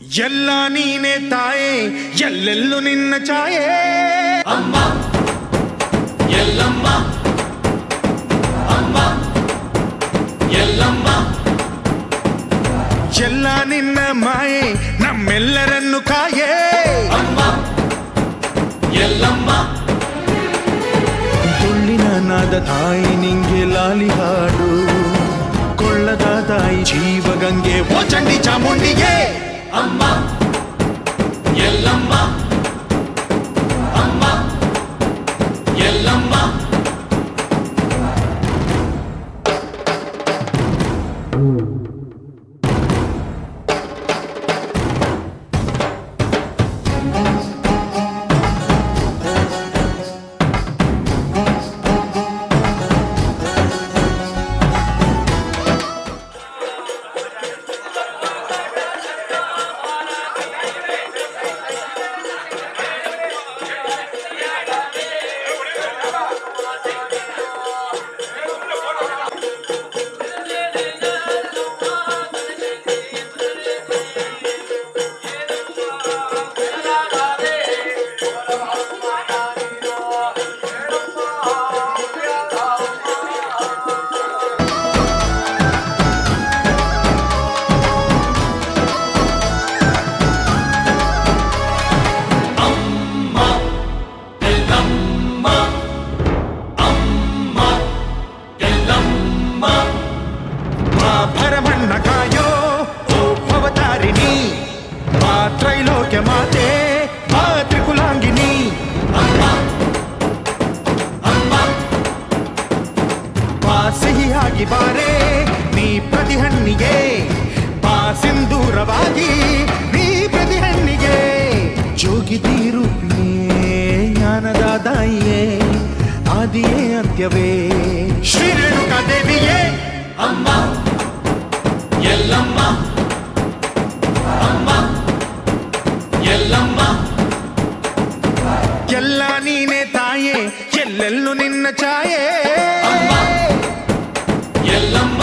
ಎಲ್ಲ ನೀನೆ ತಾಯೇ ಎಲ್ಲೆಲ್ಲೂ ನಿನ್ನ ಛಾಯೆ ಅಮ್ಮ ಎಲ್ಲಮ್ಮ ಅಮ್ಮ ಎಲ್ಲಮ್ಮ ಎಲ್ಲ ನಿನ್ನ ಮಾಯೆ ನಮ್ಮೆಲ್ಲರನ್ನು ಕಾಯೇ ಅಮ್ಮ ಎಲ್ಲಮ್ಮ ತುಳ್ಳಿನ ನಾದ ತಾಯಿ ನಿಂಗೆ ಲಾಲಿ ಹಾಡು ಕೊಳ್ಳದ ತಾಯಿ ಜೀವಗಂಗೆ ಓ ಚಂಡಿ ಚಾಮುಂಡಿಗೆ ಅಮ್ಮ ಎಲ್ಲಮ್ಮ ಅಮ್ಮ ಎಲ್ಲಮ್ಮ ಭರಮಣ್ಣ ಕಾಯೋ ಓ ಭವತಾರಿಣಿ ಮಾ ತ್ರೈಲೋಕ್ಯ ಮಾತೆ ಮಾ ತ್ರಿಕುಲಾಂಗಿನಿ ಅಮ್ಮ ಅಮ್ಮ ಮಾ ಸಿಹಿಯಾಗಿ ಬಾರೆ ನೀ ಪ್ರತಿ ಹಣ್ಣಿಗೆ ಮಾ ಸಿಂಧೂರವಾಗಿ ನೀ ಪ್ರತಿ ಹಣ್ಣಿಗೆ ಜೋಗಿತಿ ರೂಪಿಣಿಯೇ ಜ್ಞಾನದ ತಾಯಿಯೇ ಆದಿಯೇ ಅಂತ್ಯವೇ ಶ್ರೀ ರೇಣುಕಾ ದೇವಿಯೇ ಅಮ್ಮ ಎಲ್ಲಮ್ಮ ಅಮ್ಮ ಎಲ್ಲಮ್ಮ ಎಲ್ಲ ನೀನೆ ತಾಯೇ ಎಲ್ಲೆಲ್ಲೂ ನಿನ್ನ ಛಾಯೆ ಅಮ್ಮ ಎಲ್ಲಮ್ಮ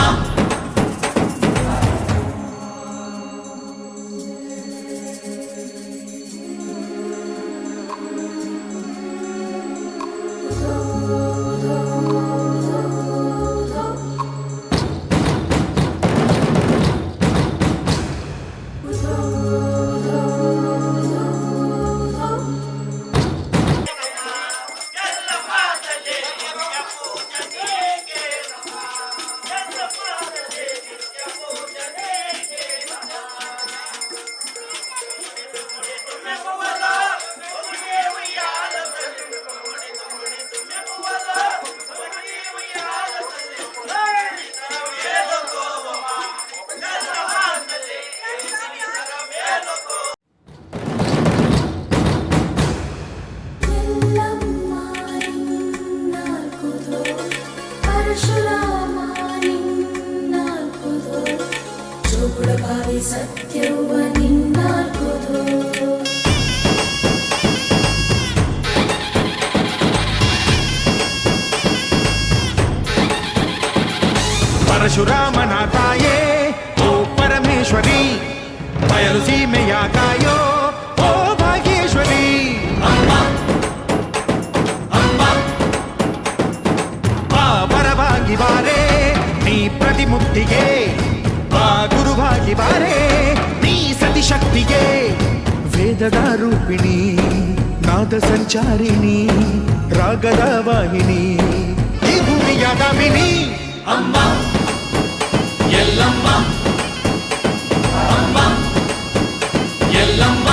ಸತ್ಯವ ನಿನ್ನಾಲ್ಕುದು ಪರಶುರಾಮನ ತಾಯೇ ಓ ಪರಮೇಶ್ವರಿ ಬಯಲು ಸೀಮೆಯ ಕಾಯೋ ಓ ಭಾಗ್ಯೇಶ್ವರಿ ಅಮ್ಮ ಅಮ್ಮ ಬಾ ಪರವಾಗಿ ಬಾರೆ ನೀ ಪ್ರತಿಮುಕ್ತಿಗೆ ಬಾ ಗುರುವಾಗಿ ಬಾರೆ ನೀ ಸತಿಶಕ್ತಿಗೆ ವೇದದ ರೂಪಿಣಿ ನಾದ ಸಂಚಾರಿಣಿ ರಾಗದ ವಾಹಿನಿ ಈ ಭೂಮಿಯ ದಾಮಿನಿ ಅಮ್ಮ ಎಲ್ಲಮ್ಮ ಅಮ್ಮ ಎಲ್ಲಮ್ಮ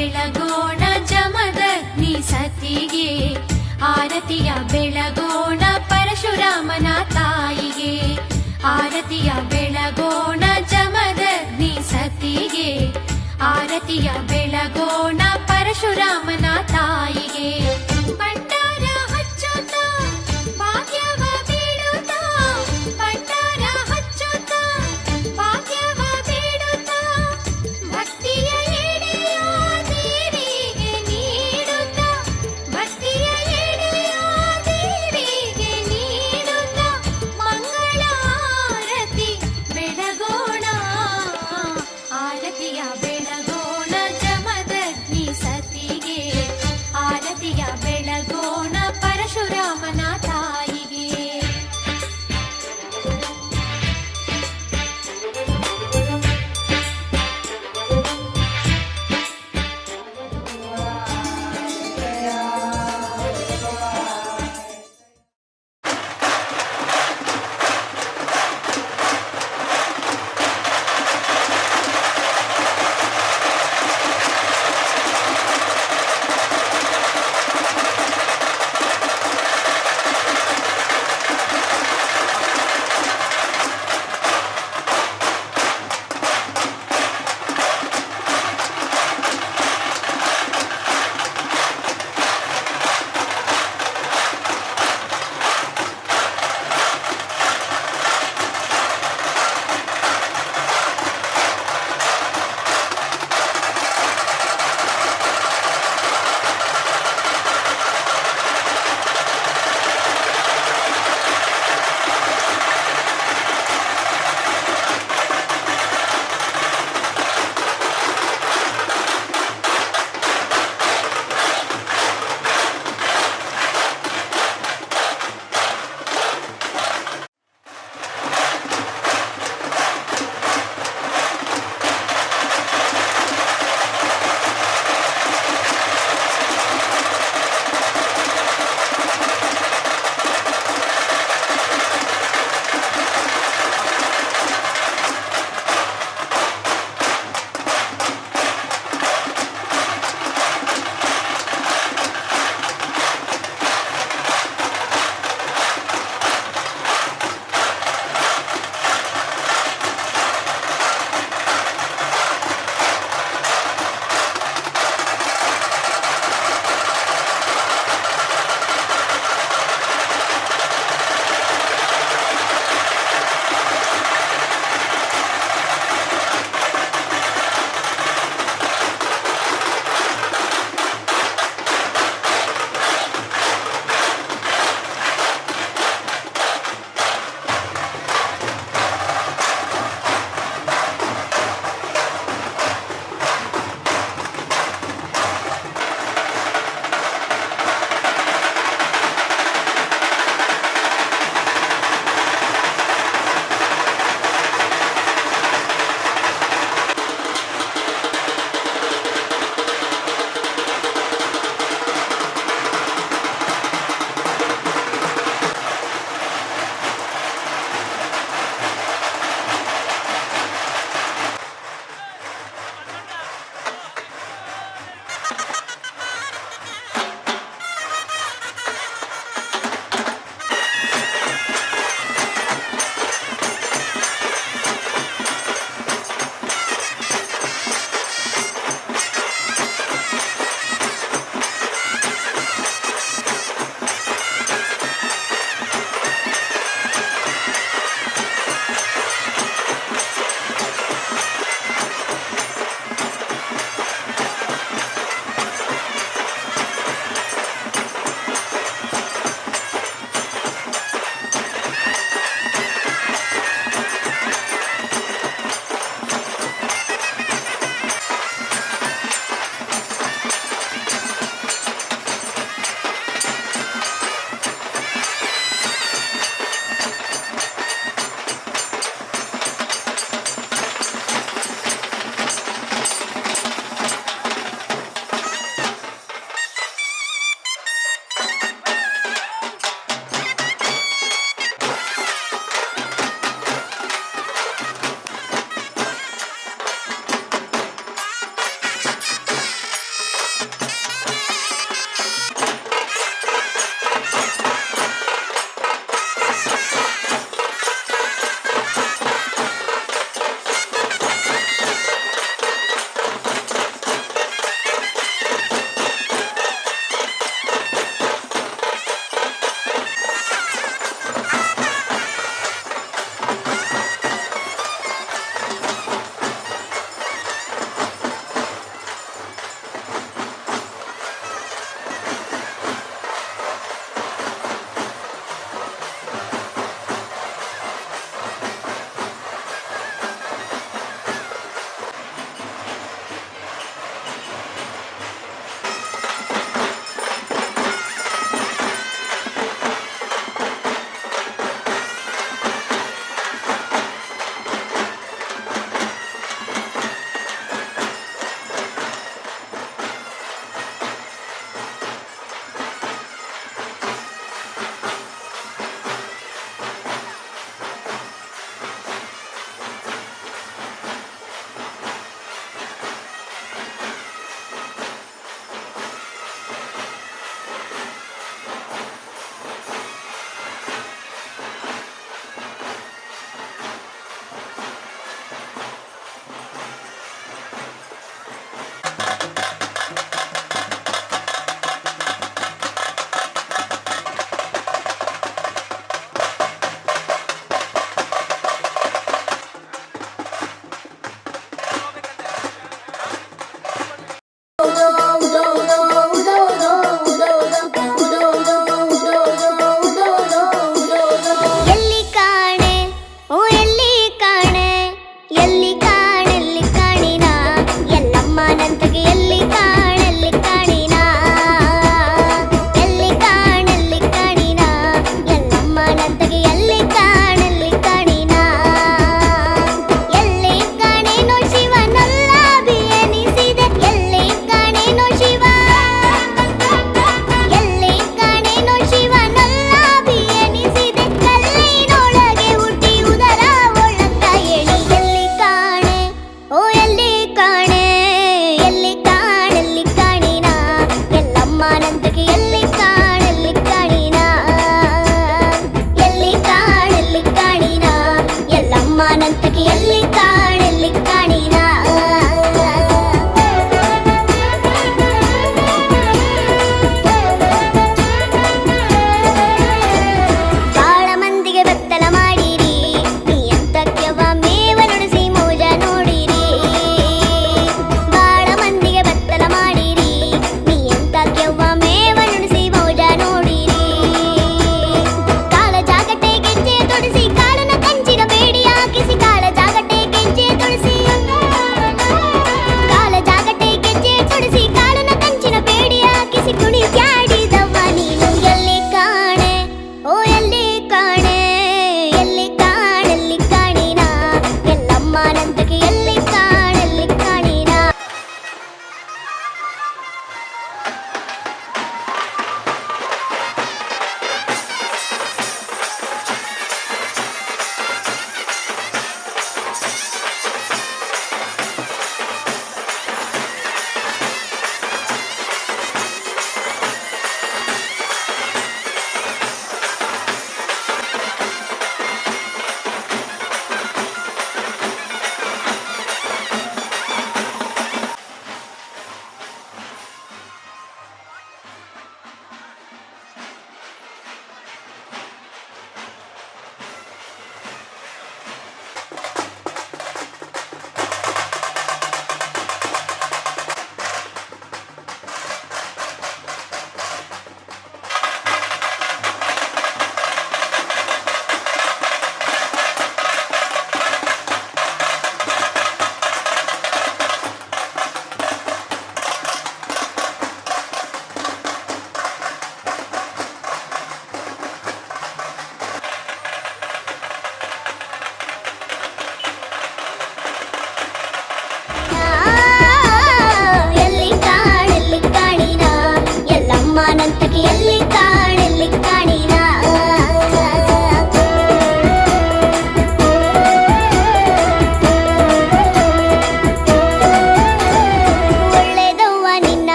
ಬೆಳಗೋಣ ಜಮದಗ್ನಿ ಸತಿಗೆ ಆರತಿಯ ಬೆಳಗೋಣ ಪರಶುರಾಮನ ತಾಯಿಗೆ ಆರತಿಯ ಬೆಳಗೋಣ ಜಮದಗ್ನಿ ಸತಿಗೆ ಆರತಿಯ ಬೆಳಗೋಣ ಪರಶುರಾಮನ ತಾಯಿಗೆ ಭಂಡಾರ ಹಚ್ಚುತ್ತ ಭಾಗ್ಯವ ಬೀಳುತ್ತ ಭಂಡಾರ ಹಚ್ಚುತ್ತ ಭಾಗ್ಯವ ಬೀಳುತ್ತ ಭಕ್ತಿಯ ಎಡೆಯ ದೇವಿಗೆ ನೀಡುತ್ತ ಭಕ್ತಿಯ ಎಡೆಯ ದೇವಿಗೆ ನೀಡುತ್ತ ಮಂಗಳ ಆರತಿ ಬೆಳಗೋಣ ಆರತಿಯ ಬೆಳಗೋಣ ಜಮದಗ್ನಿ ಸತಿಗೆ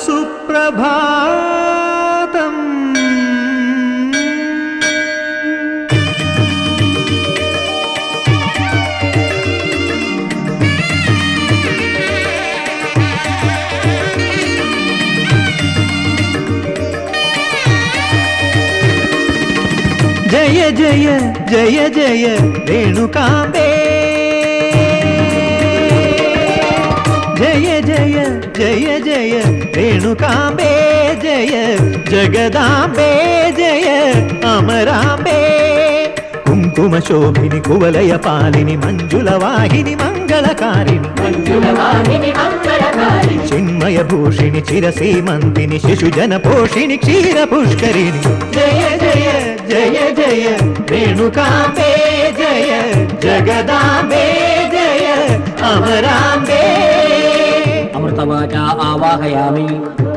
ಸುಪ್ರಭಾತಂ. ಜಯ ಜಯ ಜಯ ಜಯ ರೇಣುಕಾಂಬೆ, ಜಯ ಜಯ ಜಯ ಜಯ ರೇಣುಕಾಂಬೆ, ಜಯ ಜಗದಾಂಬೆ, ಜಯ ಅಮರಾಂಬೆ. ಕುಂಕುಮ ಶೋಭಿನಿ ಕುವಲಯ ಪಾಲಿನಿ ಮಂಜುಳವಾಹಿನಿ ಮಂಗಳಕಾರಿಣಿ, ಚಿನ್ಮಯ ಭೂಷಿಣಿ ಚಿರಸೀಮಂತಿನಿ ಶಿಶುಜನ ಪೋಷಿಣಿ ಕ್ಷೀರ ಪುಷ್ಕರಿಣಿ. ಜಯ ಜಯ ಜಯ ಜಯ ರೇಣುಕಾಂಬೆ, ಜಯ ಜಗದಾಂಬೆ, ಜಯ ಅಮರಾಂಬೆ. ಅಮೃತವಾಚ ಆವಾಹಯಾಮಿ,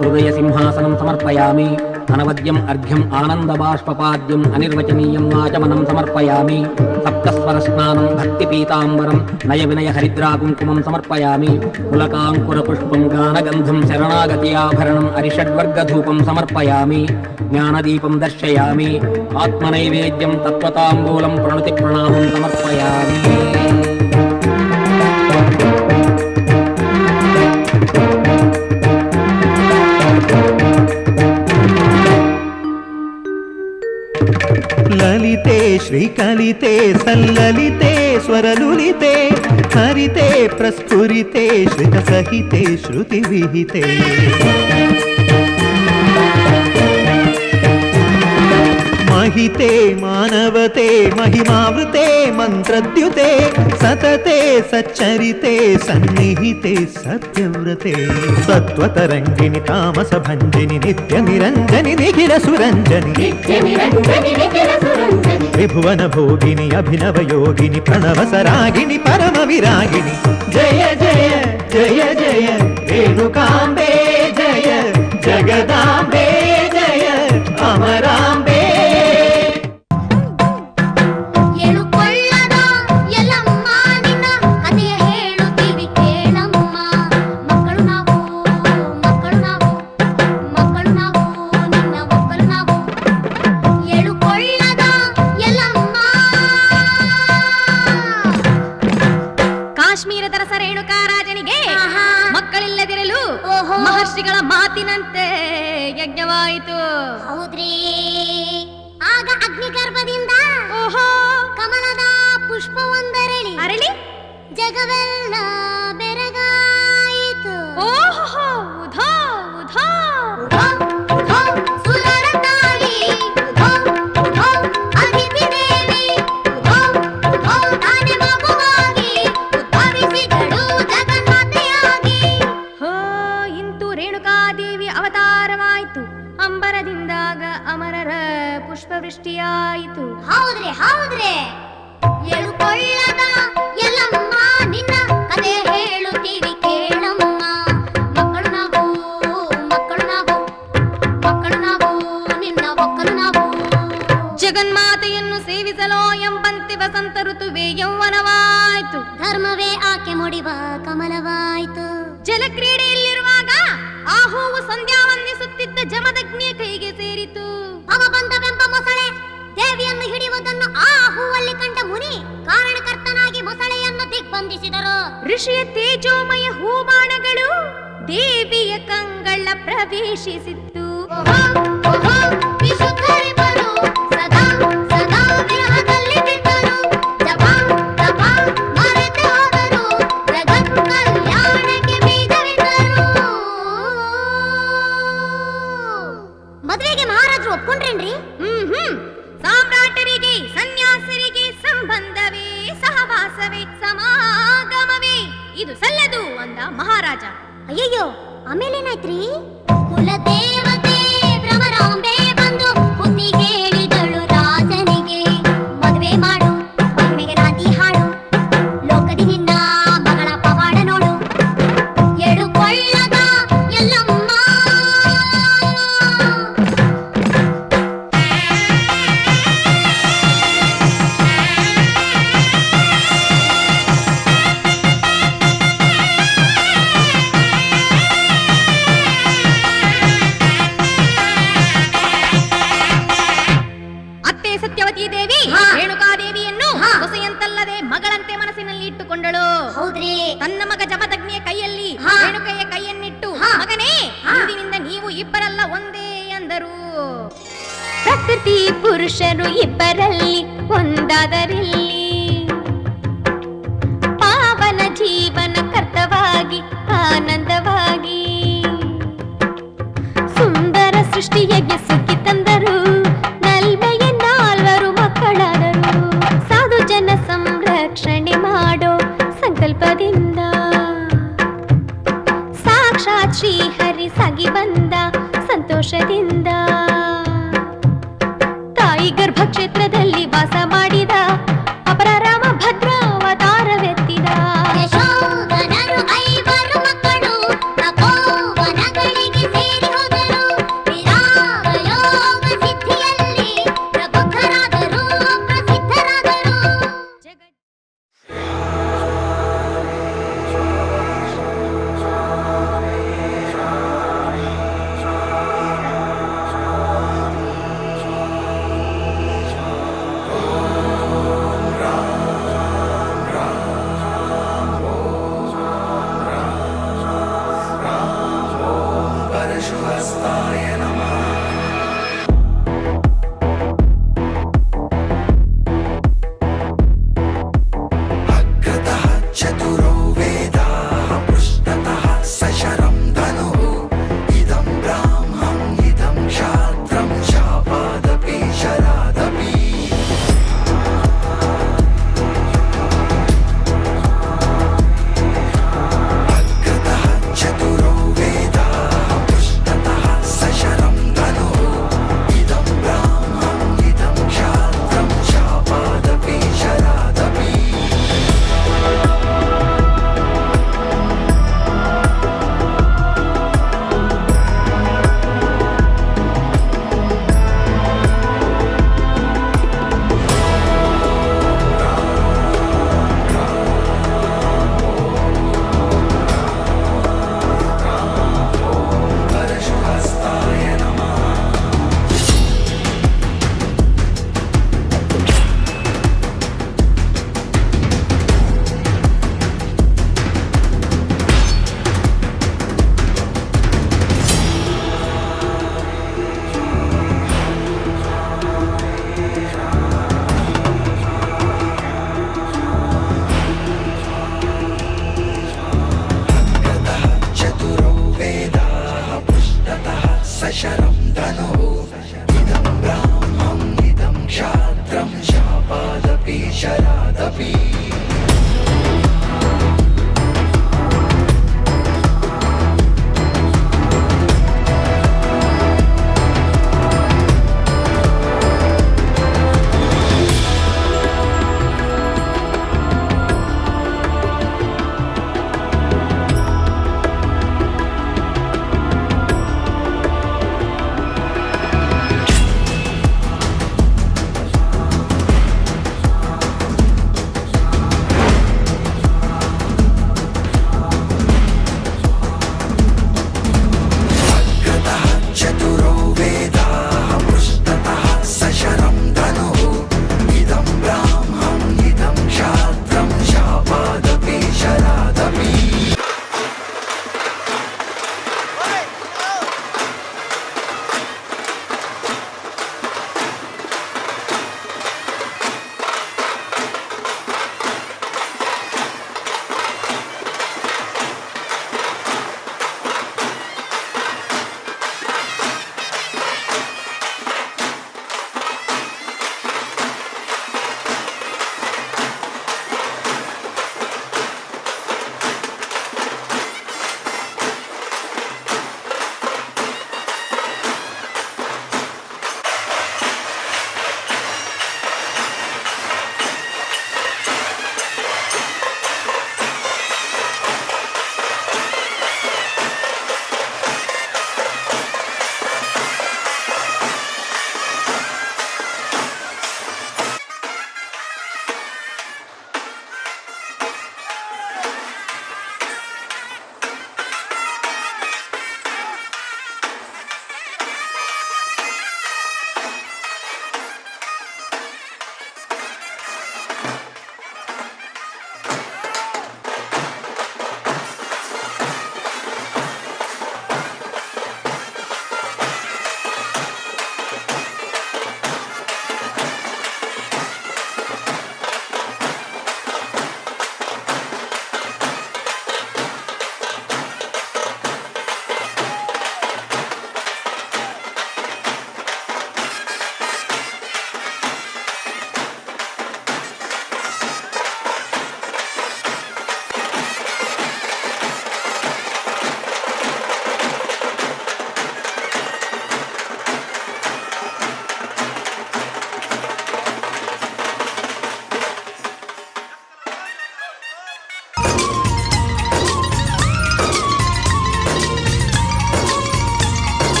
ಹೃದಯ ಸಿಂಹಾಸನಂ ಸಮರ್ಪಯಾಮಿ, ಅನವದ್ಯಂ ಅರ್ಘ್ಯಂ ಆನಂದಬಾಷ್ಪಪಾದ್ಯಂ ಅನಿರ್ವಚನೀಯಂ ಆಚಮನಂ ಸಮರ್ಪಯಾಮಿ. ಸಪ್ತಸ್ವರ ಸ್ನಾನಂ ಭಕ್ತಿ ಪೀತಾಂಬರಂ ನಯ ವಿನಯ ಹರಿದ್ರಾ ಕುಂಕುಮಂ ಸಮರ್ಪಯಾಮಿ. ಪುಲಕಾಂಕುರ ಪುಷ್ಪಂ ಗಾನಗಂಧಂ ಶರಣಾಗತಿಯಾಭರಣಂ ಅರಿಷಡ್ವರ್ಗಧೂಪಂ ಸಮರ್ಪಯಾಮಿ. ಜ್ಞಾನದೀಪಂ ದರ್ಶಯಾಮಿ. ಆತ್ಮನೈವೇದ್ಯಂ ತತ್ವತಾಂಬೂಲಂ ಪ್ರಣುತಿ ಪ್ರಣಾಮಂ ಸಮರ್ಪಯಾಮಿ. ಲಲಿತೆ ಶ್ರೀಕಲಿತೆ ಸಲ್ಲಲಿತೆ ಸ್ವರಲುಲಿತೆ ಹರಿತೆ ಪ್ರಸ್ಫುರಿತೆ ಶ್ರಿತ ಸಹಿತೆ ಶ್ರುತಿ ವಿಹಿತೆ. ಮಹಿತೆ ಮಾನವತೆ ಮಹಿಮಾವೃತೆ ಮಂತ್ರದ್ಯುತೆ ಸತತೆ ಸಚ್ಚರಿತೆ ಸನ್ನಿಹಿತೆ ಸತ್ಯವ್ರತೆ. ಸತ್ವತರಂಗಿಣಿ ತಾಮಸ ಭಂಜಿನಿ ನಿತ್ಯ ನಿರಂಜನಿ ನಿಖಿಲ ಸುರಂಜನಿ. ತ್ರಿಭುವನ ಭೋಗಿನಿ ಅಭಿನವ ಯೋಗಿನಿ ಪ್ರಣವ ಸರಾಗಿಣಿ ಪರಮ ವಿರಾಗಿಣಿ. ಜಯ ಜಯ ಜಯ ಜಯ ರೇಣುಕಾಂಬೆ, ಜಯ ಜಗದಾಂಬೆ, ಜಯ ಅಮರಾಂಬೆ. ಕಾಶ್ಮೀರದ ರಸ ರೇಣುಕಾ ರಾಜನಿಗೆ ಮಕ್ಕಳಿಲ್ಲದಿರಲು ಮಹರ್ಷಿಗಳ ಮಾತಿನಂತೆ ಯಜ್ಞವಾಯಿತು. ಹೌದ್ರಿ, ಆಗ ಅಗ್ನಿಗರ್ಭದಿಂದ ಕಮಲದ ಪುಷ್ಪವೊಂದರಳಿ ಅರಳಿ ಜಗವೆಲ್ಲ ಬೆರಗಾಯಿತು. ಓಹೋ ಉಧೋ ಉಧೋ ಉಧೋ ಉಧೋ ಸುರರ ತಾಳಿ ಉಧೋ ಉಧೋ ಅದಿತಿ ದೇವಿ ಉಧೋ ಉಧೋ ತಾನೆ ಮಗುವಾಗಿ ಉದ್ಭವಿಸಿದಳು ಜಗನ್ಮಾತೆಯಾಗಿ. ಹೋ ಇಂತು ರೇಣುಕಾದೇವಿ ಅವತಾರವಾಯಿತು. ಅಂಬರದಿಂದಾಗ ಅಮರರ ಪುಷ್ಪವೃಷ್ಟಿಯಾಯಿತು. ಹೌದ್ರಿ ಹೌದ್ರಿ, ಎಳುಕೊಳ್ಳದ ಎಲ್ಲಮ್ಮ ನಿನ್ನ ಕತೆ ಹೇಳುತ್ತೀವಿ ಕೇಳಮ್ಮ. ಮಕ್ಕಳು ನಾವು ಮಕ್ಕಳು ನಾವು ಮಕ್ಕಳು ನಾವು ನಿನ್ನ ಒಕ್ಕಲು ನಾವು. ಜಗನ್ಮಾತೆಯನ್ನು ಸೇವಿಸಲೋ ಎಂಬಂತೆ ವಸಂತ ಋತುವೆ ಯೌವನವಾಯಿತು. ಧರ್ಮವೇ ಆಕೆ ಮುಡಿವ ಕಮಲವಾಯಿತು. ಜಲಕ್ರೀಡೆಯಲ್ಲಿರುವಾಗ ಆ ಹೂವು ಸಂಧ್ಯಾ ವಂದಿಸುತ್ತಿದ್ದ ಜಮದಗ್ನಿಯ ಕೈಗೆ ಸೇರಿತು. ಭವಬಂಧವೆಂಬ ಮೊಸಳೆ ದೇವಿಯನ್ನು ಹಿಡಿಯುವುದನ್ನು ಆ ಹೂವಲ್ಲಿ ಕಂಡ ಮುನಿ ಕಾರಣಕರ್ತನಾಗಿ ಮೊಸಳೆಯನ್ನು ದಿಗ್ಬಂಧಿಸಿದರು. ಋಷಿಯ ತೇಜೋಮಯ ಹೂಬಾಣಗಳು ದೇವಿಯ ಕಂಗಳ ಪ್ರವೇಶಿಸಿತ್ತು. ವಿಶುದ್ಧರಿಬ್ಬರು ಸದಾ ಸದಾ ವಿರಹದಲ್ಲಿ ಬಿದ್ದರು. ಜಪ ತಪ ಮರೆತು ಹೋದರು, ಜಗತ್ ಕಲ್ಯಾಣಕ್ಕೆ ಬೀಜವಿದ್ದರು. ಮದುವೆಗೆ ಮಹಾರಾಜರು ಒಪ್ಕೊಂಡ್ರೇನ್ರಿ? ಸಾಮ್ರಾಟರಿಗೆ ಸನ್ಯಾಸರಿಗೆ ಸಂಬಂಧವೇ ಸಹವಾಸವೇ ಸಮಾಗಮವೇ ಇದು ಸಲ್ಲದು ಅಂದ ಮಹಾರಾಜ. ಅಯ್ಯಯ್ಯೋ, ಆಮೇಲೇನಾಯ್ತ್ರಿ? ಕುಲದೇವತೆ ಭ್ರಮರಾಂಬೆ ಬಂದು ಬುದ್ಧಿ ಹೇಳಿದಳು ರಾಜನಿಗೆ. ಮದುವೆ ಮಾಡು, ಮದುವೆಗೆ ನಾಂದಿ ಹಾಡು, ಲೋಕದಿ ನಿನ್ನ ಮಗಳ ಪವಾಡ ನೋಡು. ಎಳುಕೊಳ್ಳದ ಎಲ್ಲಮ್ಮ ಇಬ್ಬರಲ್ಲ ಒಂದೇ ಎಂದರು. ಪ್ರಕೃತಿ ಪುರುಷರು ಇಬ್ಬರಲ್ಲಿ ಒಂದಾದರಲ್ಲಿ ಪಾವನ ಜೀವನ ಕರ್ತವಾಗಿ ಆನಂದವಾಗಿ ಸುಂದರ ಸೃಷ್ಟಿಯಗೆ ಸುಖಿ ತಂದರು. ನಲ್ಮೆಯ ನಾಲ್ವರು ಮಕ್ಕಳಾದರು. ಸಾಧು ಜನ ಸಂರಕ್ಷಣೆ ಮಾಡೋ ಸಂಕಲ್ಪದಿಂದ ಸಾಕ್ಷಾತ್ ಶ್ರೀಹರಿ ಸಾಗಿ ಬಂದ ಸಂತೋಷದಿಂದ. ತಾಯಿ ಗರ್ಭಕ್ಷೇತ್ರದಲ್ಲಿ ವಾಸ ಮಾಡಿದ ಅಪರ ರಾಮ ಭದ್ರಾವತಾರವೆತ್ತಿದ. ಯಶೋಧನರು ಐವರು ಮಕ್ಕಳು ತಪೋವನಗಳಿಗೆ ಸೇರಿ ಹೋದರು. ವಿರಾಗ ಯೋಗ ಸಿದ್ಧಿಯಲ್ಲಿ ಪ್ರಬುದ್ಧರಾದರು, ಪ್ರಸಿದ್ಧರಾದರು. ಚತುರೋ ವೇದಾಃ ಪೃಷ್ಠತಃ ಸಶರಂ ಧನುಃ ಇದಂ ಬ್ರಾಹ್ಮಂ ಇದಂ ಕ್ಷಾತ್ರಂ ಶಾಪಾದಪಿ ಶರಾದಪಿ. ಅಗ್ರತಃ ಚತುರೋ ವೇದಾಃ ಪೃಷ್ಠತಃ ಸಶರಂ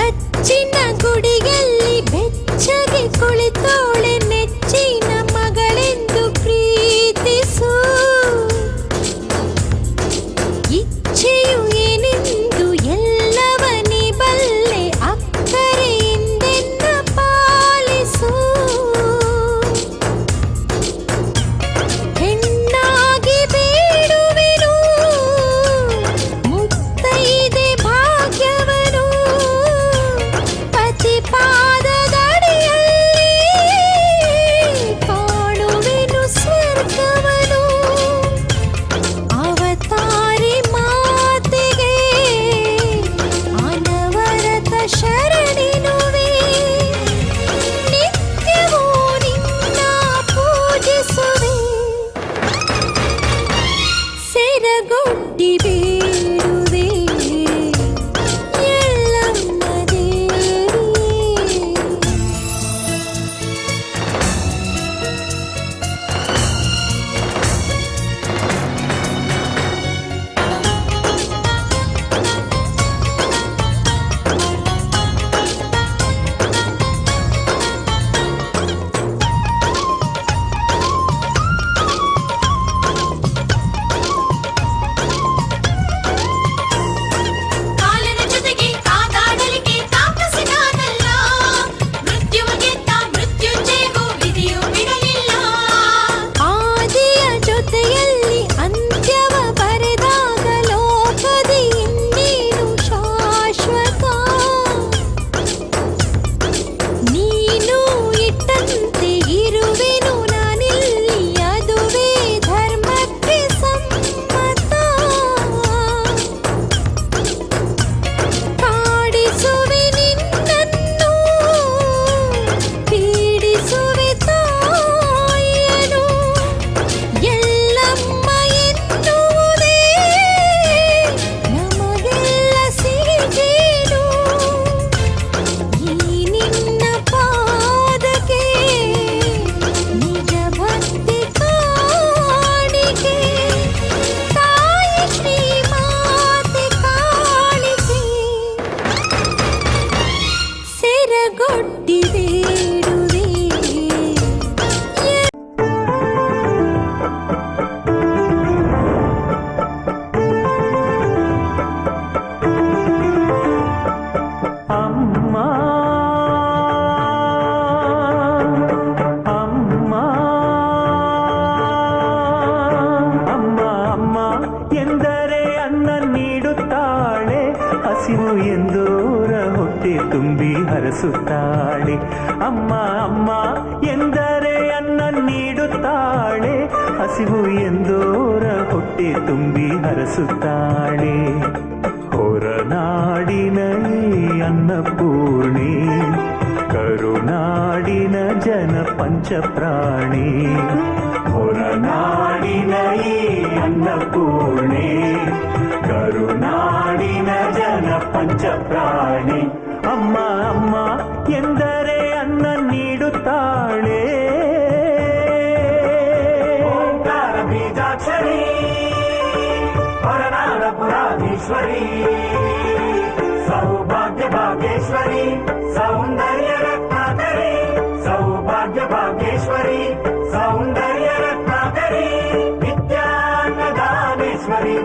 ಕಚ್ಚಿನ ಗುಡಿಯಲ್ಲಿ ಬೆಚ್ಚಗೆ ಕುಳಿತೋಳೆ ನೆಚ್ಚಿನ ಮಗಳೆಂದು ಪ್ರೀತಿಸು. ಇಚ್ಛೆಯು ಏನೆಂದು ಎಲ್ಲವನೇ ಬಲ್ಲೆ ಅಕ್ಕರೆಯಿಂದೆನ್ನ ಪಾಲಿಸು. ಹೆಣ್ಣಾಗಿ ಬೇಡುವೆನು ಮುತ್ತೈದೆ ಭಾಗ್ಯವನು ಪತಿ ಪಾದದಡಿಯಲ್ಲಿ ಕಾಣುವೆನು ಸ್ವರ್ಗವನು. ಅವತಾರಿ ಮಾತೆಗೆ ಅನವರತ ಶರಣಿನುವೆ ನಿತ್ಯವೂ ನಿನ್ನ ಪೂಜಿಸುವೆ. ಸೆರಗೊಡ್ಡಿ ಬೇಡುವೆ ಎಲ್ಲಮ್ಮ ದೇವಿಯೇ. ಕಾಲನ ಜೊತೆಗೆ ಕಾದಾಡಲಿಕ್ಕೆ ತಾಪಸಿನಾನಲ್ಲ, ಮೃತ್ಯುವ ಗೆದ್ದ ಮೃತ್ಯುಂಜಯಗೂ ವಿಧಿಯು ಬಿಡಲಿಲ್ಲ. ಆದಿಯ ಜೊತೆಯಲ್ಲಿ ಅಂತ್ಯವ ಬರೆದಾಗ ಲೋಕದಿ ಇನ್ನೇನು ಶಾಶ್ವತ. ನೀನು ಇಟ್ಟಂತೆ ಇರುವೆನು ನಾನಿಲ್ಲಿ, ಅದುವೇ ಧರ್ಮಕ್ಕೆ ಸಮ್ಮತ. ಕಾಡಿಸುವೆ ನಿನ್ನನ್ನು ಪೀಡಿಸುವೆ ತಾಯಿಯನು. ಎಲ್ಲಮ್ಮ ಎನ್ನುವುದೇ ನಮಗೆಲ್ಲ ಸಿಹಿಗೇನು. ಈ ನಿನ್ನ ಪಾದಕ್ಕೆ ನಿಜ ಭಕ್ತಿ ಕಾಣಿಕೆ. ತಾಯಿ ಶ್ರೀ ಮಾತೆ ಕಾಳಿಕೆ ಸೆರಗೊಡ್ಡಿ ಬೇಡುವೆ. ಅಮ್ಮ ಅಮ್ಮ ಅಮ್ಮ ಅಮ್ಮ ಎಂದರೆ ಅನ್ನ ನೀಡುತ್ತಾಳೆ, ಹಸಿವು ಎಂದೋರ ಹೊಟ್ಟೆ ತುಂಬಿ ಹರಸುತ್ತಾಳೆ. ಅಮ್ಮ ಅಮ್ಮ ಎಂದರೆ ಅನ್ನ ನೀಡುತ್ತಾಳೆ, ಹಸಿವು ಎಂದೋರ ಹೊಟ್ಟೆ ತುಂಬಿ ಹರಸುತ್ತಾಳೆ. ಹೊರನಾಡಿನ ಈ ಅನ್ನಪೂರ್ಣಿ, ಕರುನಾಡಿನ ಜನ ಪಂಚಪ್ರಾಣಿ. ಹೊರನಾಡಿನ ಈ ಅನ್ನಪೂರ್ಣಿ, ಕರುನಾಡಿನ ಜನ ಪಂಚಪ್ರಾಣಿ. ಅಮ್ಮ ಅಮ್ಮ ಎಂದರೆ ಅನ್ನ ನೀಡುತ್ತಾಳೆ. ಓಂಕಾರ ಬೀಜಾಕ್ಷರಿ ಹೊರನಾಡ ಪುರಾಧೀಶ್ವರಿ, ಸೌಭಾಗ್ಯ ಭಾಗ್ಯೇಶ್ವರಿ ಸೌಂದರ್ಯ ರತ್ನಾಕರಿ. ಸೌಭಾಗ್ಯ ಭಾಗ್ಯೇಶ್ವರಿ ಸೌಂದರ್ಯ ರತ್ನಾಕರಿ. ವಿದ್ಯಾನ್ನದಾನೇಶ್ವರಿ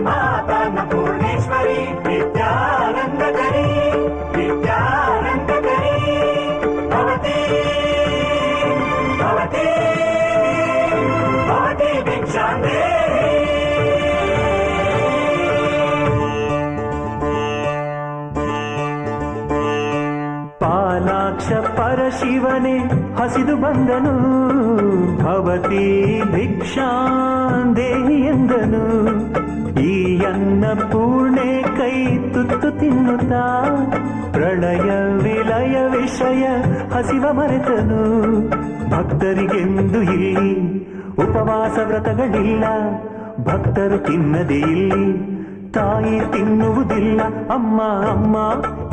ಮಾತಾನ್ನ ಪೂರ್ಣೇಶ್ವರಿ. ವಿದ್ಯಾನಂದಕರಿ ವಿದ್ಯಾನಂದಕರಿ. ಭವತಿ ಭವತಿ ಭವತಿ ಭಿಕ್ಷಾಂದೇ. ಪಾಲಾಕ್ಷ ಪರಶಿವನೇ ಹಸಿದು ಬಂದನು, ಭವತಿ ಭಿಕ್ಷಾಂದೇಹಿ ಎಂದನು. ಈ ಅನ್ನ ಪೂರ್ಣೆ ಕೈ ತುತ್ತು ತಿನ್ನುತ್ತಾ ಪ್ರಳಯ ವಿಲಯ ವಿಷಯ ಹಸಿವ ಮರೆತನು. ಭಕ್ತರಿಗೆಂದು ಇಲ್ಲಿ ಉಪವಾಸ ವ್ರತಗಳಿಲ್ಲ, ಭಕ್ತರು ತಿನ್ನದೇ ಇಲ್ಲಿ ತಾಯಿ ತಿನ್ನುವುದಿಲ್ಲ. ಅಮ್ಮ ಅಮ್ಮ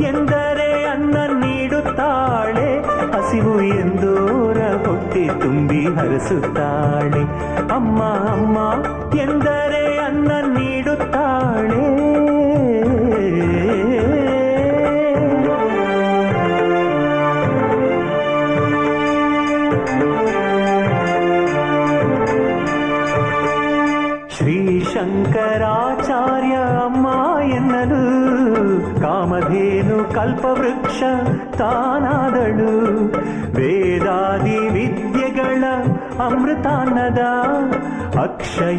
ಎಂದರೆ ಅನ್ನ ನೀಡುತ್ತಾಳೆ, ಹಸಿವು ಎಂದೋರ ಹೊಟ್ಟೆ ತುಂಬಿ ಹರಸುತ್ತಾಳೆ. ಅಮ್ಮ ಅಮ್ಮ ಎಂದರೆ ಅನ್ನ ನೀಡುತ್ತಾಳೆ. ಕಲ್ಪವೃಕ್ಷ ತಾನಾದಳು ವೇದಾದಿ ವಿದ್ಯೆಗಳ ಅಮೃತಾನ್ನದ ಅಕ್ಷಯ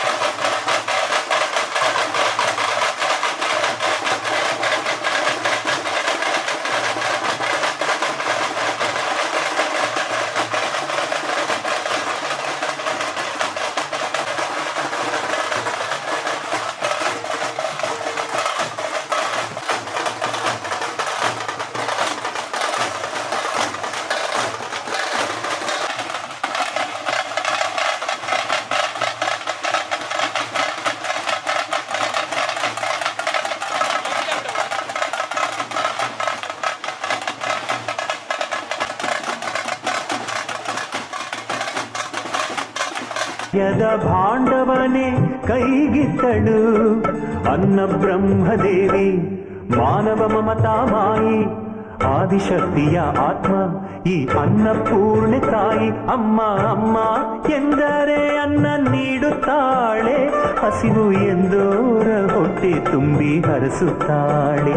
ಯದ ಭಾಂಡವನೇ ಕೈಗಿತ್ತಳು ಅನ್ನ ಬ್ರಹ್ಮದೇವಿ ಮಾನವ ಮಮತಾ ಮಾಯಿ ಆದಿಶಕ್ತಿಯ ಆತ್ಮ ಈ ಅನ್ನಪೂರ್ಣೆ ತಾಯಿ ಅಮ್ಮ ಅಮ್ಮ ಎಂದರೆ ಅನ್ನ ನೀಡುತ್ತಾಳೆ ಹಸಿವು ಎಂದೋರ ಹೊಟ್ಟೆ ತುಂಬಿ ಹರಸುತ್ತಾಳೆ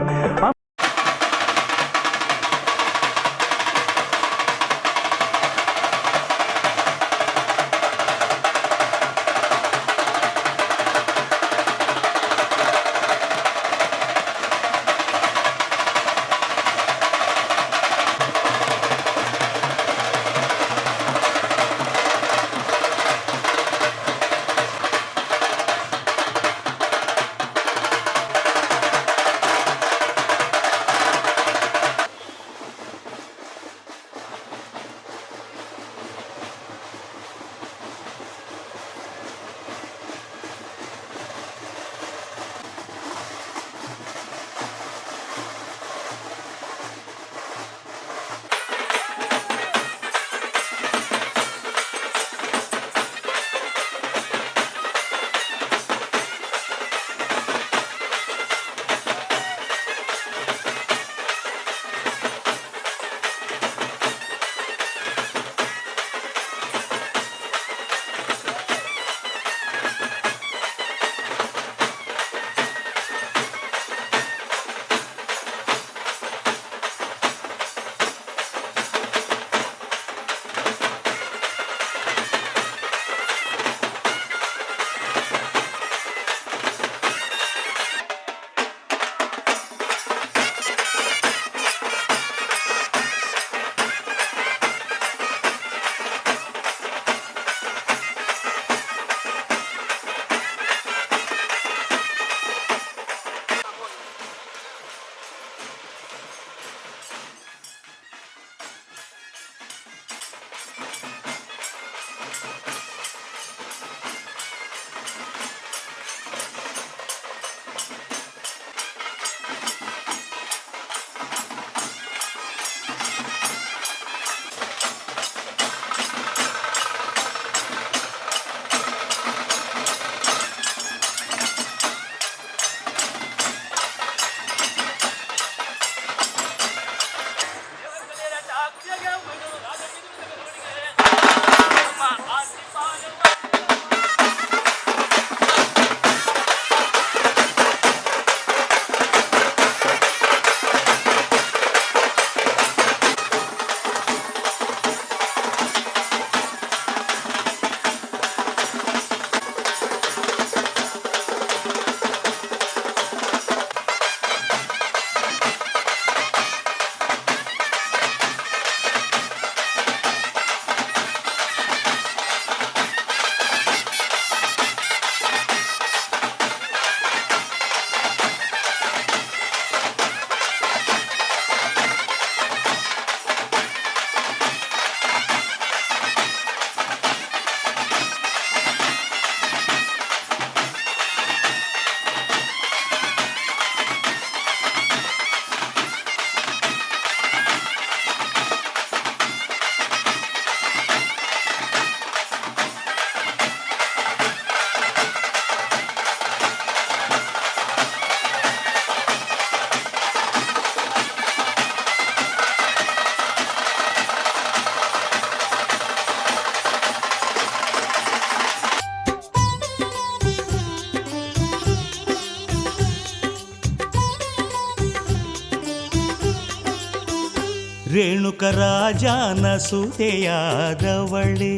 ರೇಣುಕರಾಜನ ಸುತೆಯಾದವಳೆ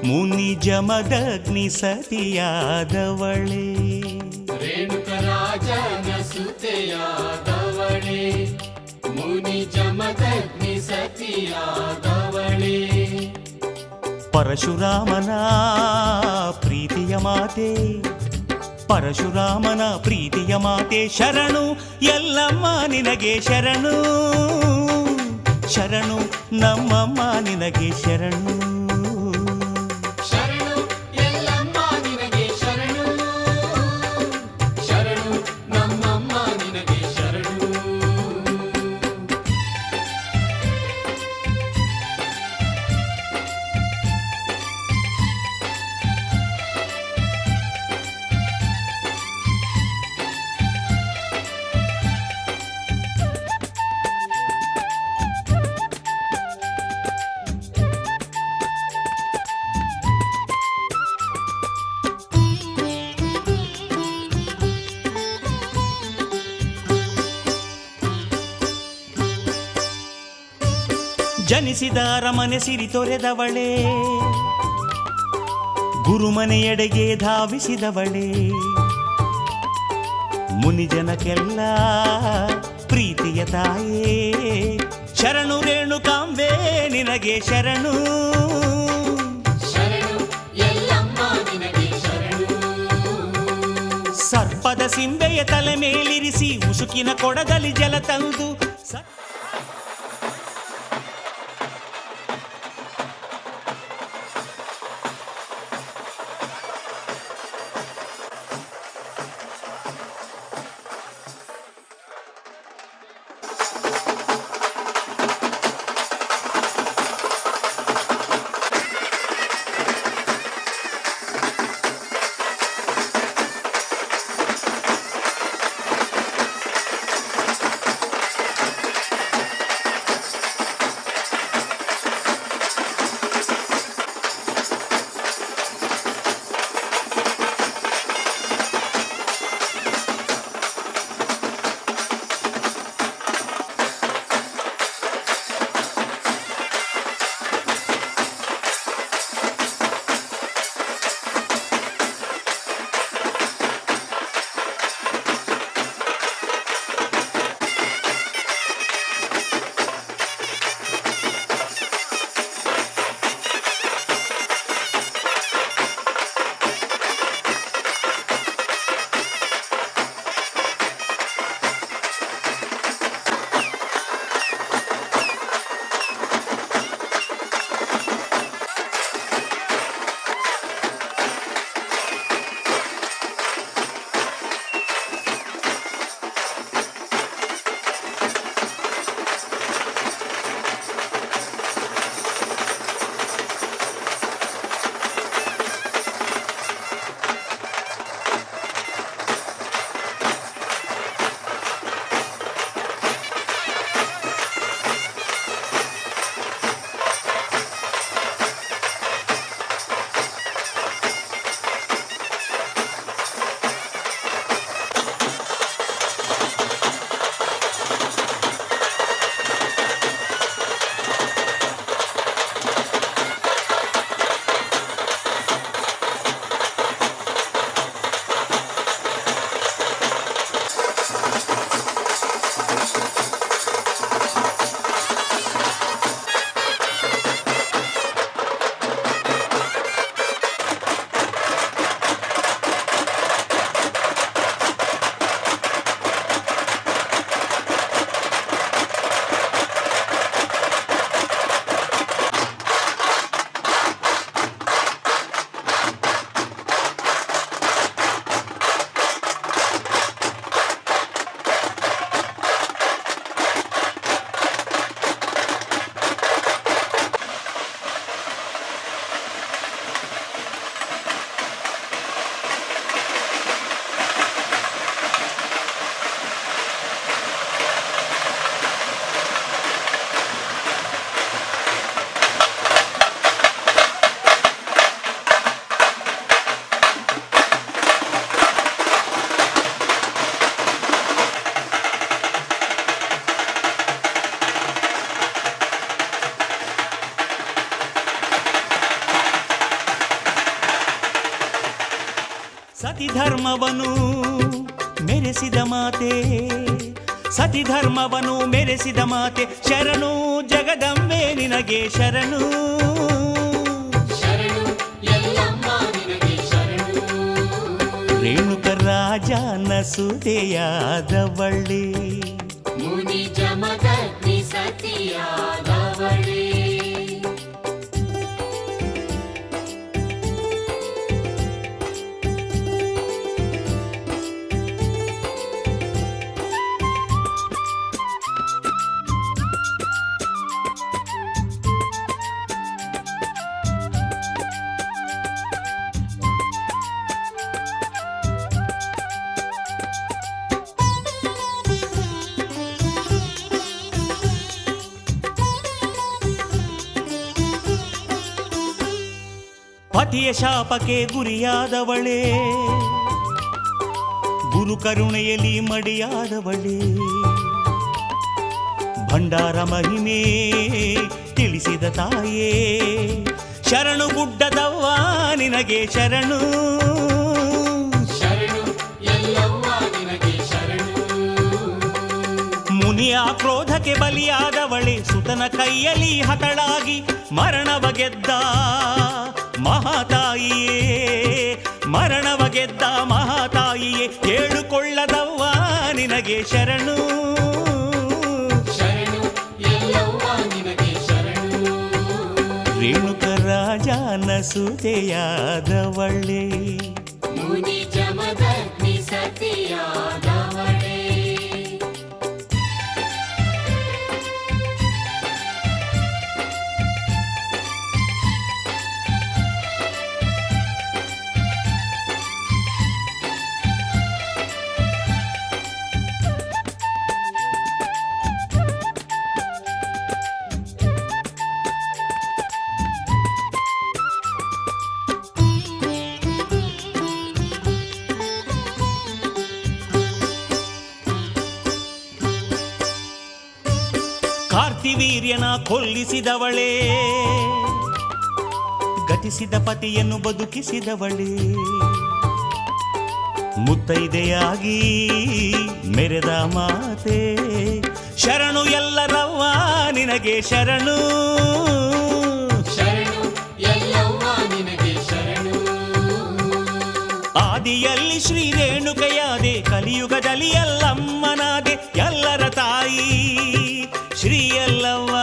ಮುನಿ ಜಮದಗ್ನಿ ಸತಿಯಾದವಳೆ ರೇಣುಕರಾಜನ ಸುತೆಯಾದವಳೆ ಮುನಿ ಜಮದಗ್ನಿ ಸತಿಯಾದವಳೆ ಪರಶುರಾಮನ ಪ್ರೀತಿಯ ಮಾತೆ ಪರಶುರಾಮನ ಪ್ರೀತಿಯ ಮಾತೆ ಶರಣು ಎಲ್ಲಮ್ಮ ನಿನಗೆ ಶರಣು ಶರಣು ನಮ್ಮಮ್ಮ ನಿನಗೆ ಶರಣು ಶರಣು ಎಲ್ಲಮ್ಮ ನಿನಗೆ ಶರಣು ಶರಣು ನಮ್ಮಮ್ಮ ನಿನಗೆ ಶರಣು ಜನಿಸಿದ ಅರಮನೆ ಸಿರಿ ತೊರೆದವಳೆ ಗುರುಮನೆಯೆಡೆಗೆ ಧಾವಿಸಿದವಳೆ ಮುನಿಜನಕ್ಕೆಲ್ಲ ಪ್ರೀತಿಯ ತಾಯೇ ಶರಣು ರೇಣುಕಾಂಬೆ ನಿನಗೆ ಶರಣು ಶರಣು ಎಲ್ಲಮ್ಮ ನಿನಗೆ ಶರಣು ಸರ್ಪದ ಸಿಂಬೆಯ ತಲೆ ಮೇಲಿರಿಸಿ ಉಸುಕಿನ ಕೊಡದಲ್ಲಿ ಜಲ ತಂದು ಸತಿ ಧರ್ಮವನು ಮೆರೆಸಿದ ಮಾತೆ, ಸತಿ ಧರ್ಮವನು ಮೆರೆಸಿದ ಮಾತೆ, ಶರಣು ಜಗದಂಬೆ ನಿನಗೆ ಶರಣು. ಶರಣು ಎಲ್ಲಮ್ಮ ನಿನಗೆ ಶರಣು. ರೇಣುಕ ರಾಜನ ಸುದೆಯಾದವಳೆ, ಮುನಿ ಜಮದಗ್ನಿ ಸತಿಯಾದವಳೇ. ಪತಿಯ ಶಾಪಕ್ಕೆ ಗುರಿಯಾದವಳೇ, ಗುರು ಕರುಣೆಯಲ್ಲಿ ಮಡಿಯಾದವಳೇ, ಭಂಡಾರ ಮಹಿಮೆ ತಿಳಿಸಿದ ತಾಯೇ, ಶರಣು ಗುಡ್ಡದವ್ವ ನಿನಗೆ ಶರಣು. ಶರಣು ಎಲ್ಲವ್ವ ನಿನಗೆ ಶರಣು. ಮುನಿಯ ಕ್ರೋಧಕ್ಕೆ ಬಲಿಯಾದವಳೆ, ಸುತನ ಕೈಯಲ್ಲಿ ಹತಳಾಗಿ ಮರಣವ ಗೆದ್ದ ಮಹಾತಾಯಿಯೇ, ಮರಣವ ಗೆದ್ದ ಮಹಾತಾಯಿಯೇ, ಕೇಳುಕೊಳ್ಳದವ್ವ ನಿನಗೆ ಶರಣು. ಶರಣು ಎಲ್ಲವ್ವ ನಿನಗೆ ಶರಣು. ರೇಣುಕ ರಾಜನ ಸುದೆಯಾದವಳೆ, ಮುನಿ ಜಮದಗ್ನಿ ಸತಿಯಾದವಳೇ. ಕಾರ್ತಿವೀರ್ಯನ ಕೊಲ್ಲಿಸಿದವಳೇ, ಗತಿಸಿದ ಪತಿಯನ್ನು ಬದುಕಿಸಿದವಳೇ, ಮುತ್ತೈದೆಯಾಗಿ ಮೆರೆದ ಮಾತೆ, ಶರಣು ಎಲ್ಲರವ್ವ ನಿನಗೆ ಶರಣು. ಶರಣು ಎಲ್ಲವ್ವ ನಿನಗೆ ಶರಣು. ಆದಿಯಲ್ಲಿ ಶ್ರೀ ರೇಣುಕೆಯಾದೆ, ಕಲಿಯುಗದಲ್ಲಿ ಎಲ್ಲಮ್ಮನಾದೆ, ಎಲ್ಲರ ತಾಯಿ ಶ್ರೀ ಎಲ್ಲವ್ವ,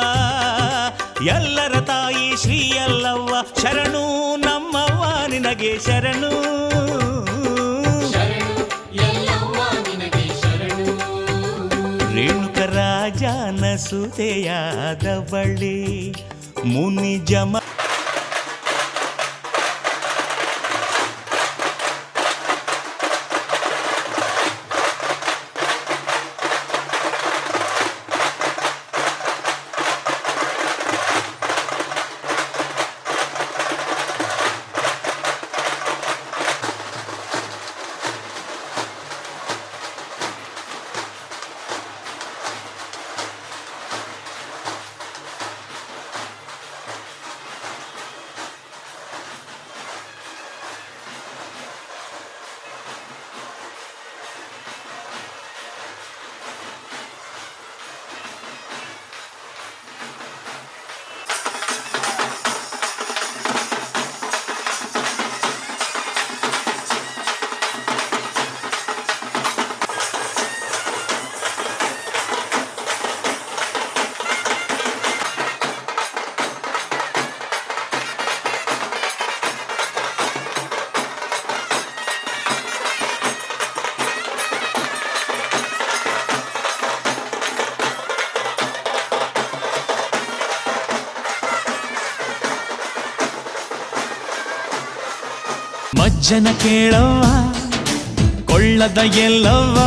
ಎಲ್ಲರ ತಾಯಿ ಶ್ರೀ ಎಲ್ಲವ್ವ, ಶರಣು ನಮ್ಮವ್ವ ನಿನಗೆ ಶರಣು. ಶರಣು ಎಲ್ಲವ್ವ ನಿನಗೆ ಶರಣು. ರೇಣುಕ ರಾಜನ ಸುದೆಯಾದವಳೆ, ಮುನಿ ಜಮ ಮಜ್ಜನ ಕೇಳವ್ವ ಕೊಳ್ಳದ ಎಲ್ಲವ್ವ,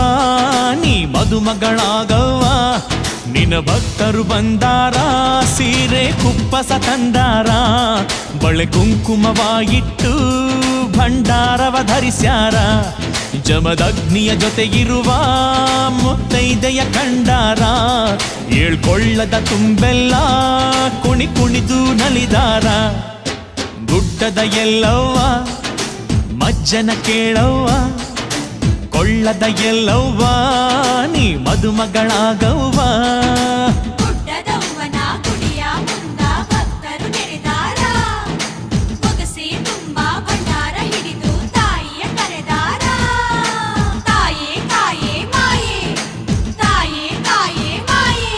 ನೀ ಮದುಮಗಳಾಗವ್ವ, ನಿನ್ನ ಭಕ್ತರು ಬಂದಾರ, ಸೀರೆ ಕುಪ್ಪಸ ತಂದಾರ, ಬಳೆ ಕುಂಕುಮವಾಗಿಟ್ಟು ಭಂಡಾರವ ಧರಿಸ್ಯಾರ, ಜಮದಗ್ನಿಯ ಜೊತೆಗಿರುವ ಮುತ್ತೈದೆಯ ಕಂಡಾರ, ಏಳ್ಕೊಳ್ಳದ ತುಂಬೆಲ್ಲ ಕುಣಿ ಕುಣಿದು ನಲಿದಾರ, ಗುಡ್ಡದ ಎಲ್ಲವ್ವ ಮಜ್ಜನ ಕೇಳವ್ವ ಕೊಳ್ಳದ ಎಲ್ಲವ್ವ ನೀ ಮದುಮಗಳಾಗವ್ವ ಗುಡ್ಡದವ್ವನ ಗುಡಿಯ ಮುಂದ ಭಕ್ತರು ನೆರೆದಾರ ಬೊಗಸೆ ತುಂಬಾ ಭಂಡಾರ ಹಿಡಿದು ತಾಯಿಯ ಕರೆದಾರ ತಾಯೇ ತಾಯೇ ಮಾಯೇ ತಾಯೇ ತಾಯೇ ಮಾಯೇ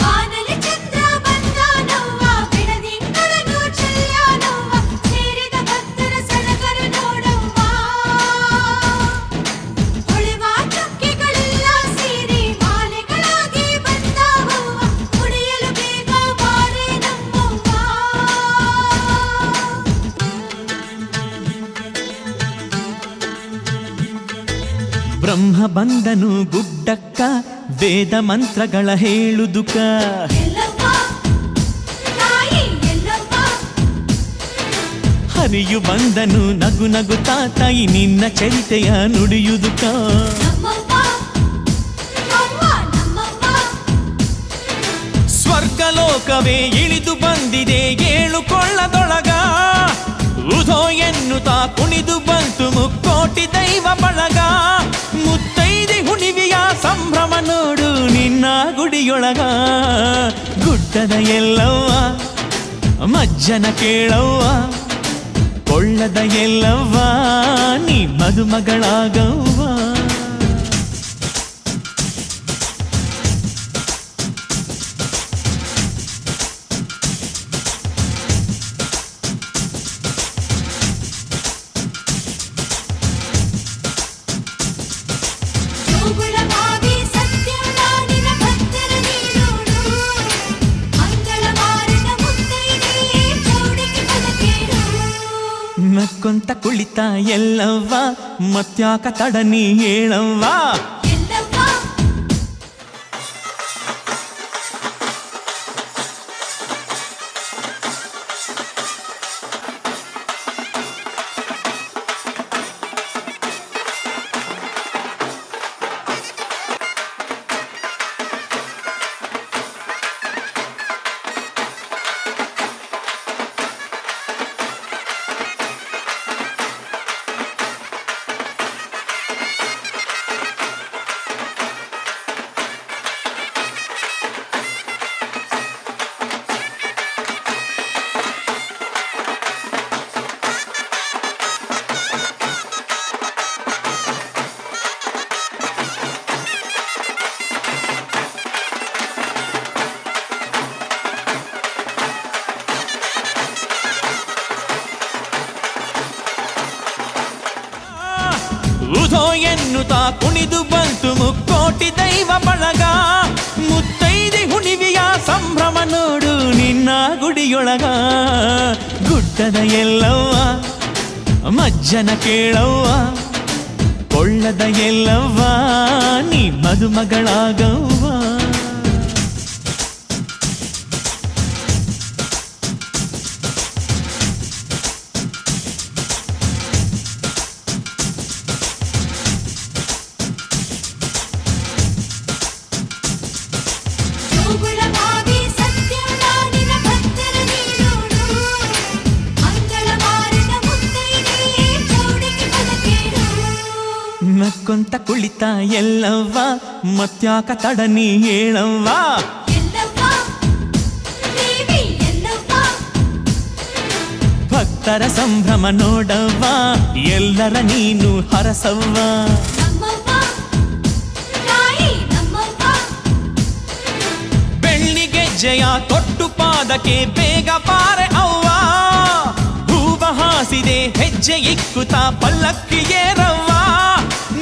ಬಾನಲಿ ಚಂದ್ರ ಬಂದಾನವ್ವ ಬೆಳದಿಂಗಳನು ಚೆಲ್ಯಾನವ್ವ ಸೇರಿದ ಭಕ್ತರ ಸಡಗರ ನೋಡವ್ವ ಹೊಳೆವ ಚುಕ್ಕಿಗಳೆಲ್ಲ ಸೇರಿ ಮಾಲೆಗಳಾಗಿ ಬಂದಾವವ್ವ ಕುಡಿಯಲು ಬೇಗ ಬಾರೆ ನಮ್ಮವ್ವ ಬ್ರಹ್ಮ ಬಂದನು ಗುಡ್ಡಕ್ಕ ವೇದ ಮಂತ್ರಗಳ ಹೇಳುದುಕ ಎಲ್ಲವ್ವ ತಾಯಿ ಎಲ್ಲವ್ವ ಹರಿಯು ಬಂದನು ನಗು ನಗುತ್ತಾ ತಾಯಿ ನಿನ್ನ ಚರಿತೆಯ ನುಡಿಯುದುಕ ನಮ್ಮವ್ವ ಅವ್ವ ನಮ್ಮವ್ವ ಸ್ವರ್ಗಲೋಕವೇ ಇಳಿದು ಬಂದಿದೆ ಏಳು ಕೊಳ್ಳದೊಳಗ ಉಧೋ ಎನ್ನುತ್ತಾ ಕುಣಿದು ಬಂತು ಮುಕ್ಕೋಟಿ ದೈವ ಬಳಗ ಮುತ್ತೈದೆ ಹುಣಿವಿಯ ಸಂಭ್ರಮ ನೋಡು ನಿನ್ನ ಗುಡಿಯೊಳಗ ಗುಡ್ಡದ ಎಲ್ಲವ್ವ ಮಜ್ಜನ ಕೇಳವ್ವ ಕೊಳ್ಳದ ಎಲ್ಲವ್ವ ನೀ ಮದುಮಗಳಾಗವ್ವ ಜೋಗುಳವಾಗಿ ಸತ್ಯನಾಡಿನ ಭಕ್ತರ ನೀಡೋಡು ಮಂಗಳವಾರದ ಮುತ್ತೈದೆಯೇ ಚೌಡಿಗೆ ಬಲಕೇಡು ನಕ್ಕೊಂತ ಕುಳಿತ ಎಲ್ಲವ್ವ ಮತ್ಯಾಕ ತಡ ನೀ ಹೇಳವ್ವ ಎಲ್ಲವ್ವ ಉಧೋ ಎನ್ನುತ್ತಾ ಕುಣಿದು ಬಂತು ಮುಕ್ಕೋಟಿ ದೈವ ಬಳಗ ಮುತ್ತೈದೆ ಹುಣಿವಿಯ ಸಂಭ್ರಮ ನೋಡು ನಿನ್ನ ಗುಡಿಯೊಳಗ ಗುಡ್ಡದ ಎಲ್ಲವ್ವ ಮಜ್ಜನ ಕೇಳವ್ವ ಕೊಳ್ಳದ ಎಲ್ಲವ್ವ ನೀ ಮದುಮಗಳಾಗವ್ವ ಜೋಗುಳವಾಗಿ ಸತ್ಯನಾಡಿನ ಭಕ್ತರ ನೀಡೋಡು ಮಂಗಳವಾರದ ಮುತ್ತೈದೆಯೇ ಚೌಡಿಗೆ ಬಲಕೇಡು ನಕ್ಕೊಂತ ಕುಳಿತ ಎಲ್ಲವ್ವ ಮತ್ಯಾಕ ತಡ ನೀ ಹೇಳವ್ವ ಎಲ್ಲವ್ವ ದೇವಿ ಎಲ್ಲವ್ವ ಭಕ್ತರ ಸಂಭ್ರಮ ನೋಡವ್ವ ಎಲ್ಲರ ನೀನು ಹರಸವ್ವ ನಮ್ಮವ್ವ ತಾಯಿ ನಮ್ಮವ್ವ ಬೆಳ್ಳಿಗೆ ಜಯ ತೊಟ್ಟು ಪಾದಕ್ಕೆ ಬೇಗ ಪಾರೆ ಅವ್ವ ಹೂವ ಹಾಸಿದೆ ಹೆಜ್ಜೆ ಇಕ್ಕುತ್ತ ಪಲ್ಲಕ್ಕಿಯೇರವ್ವ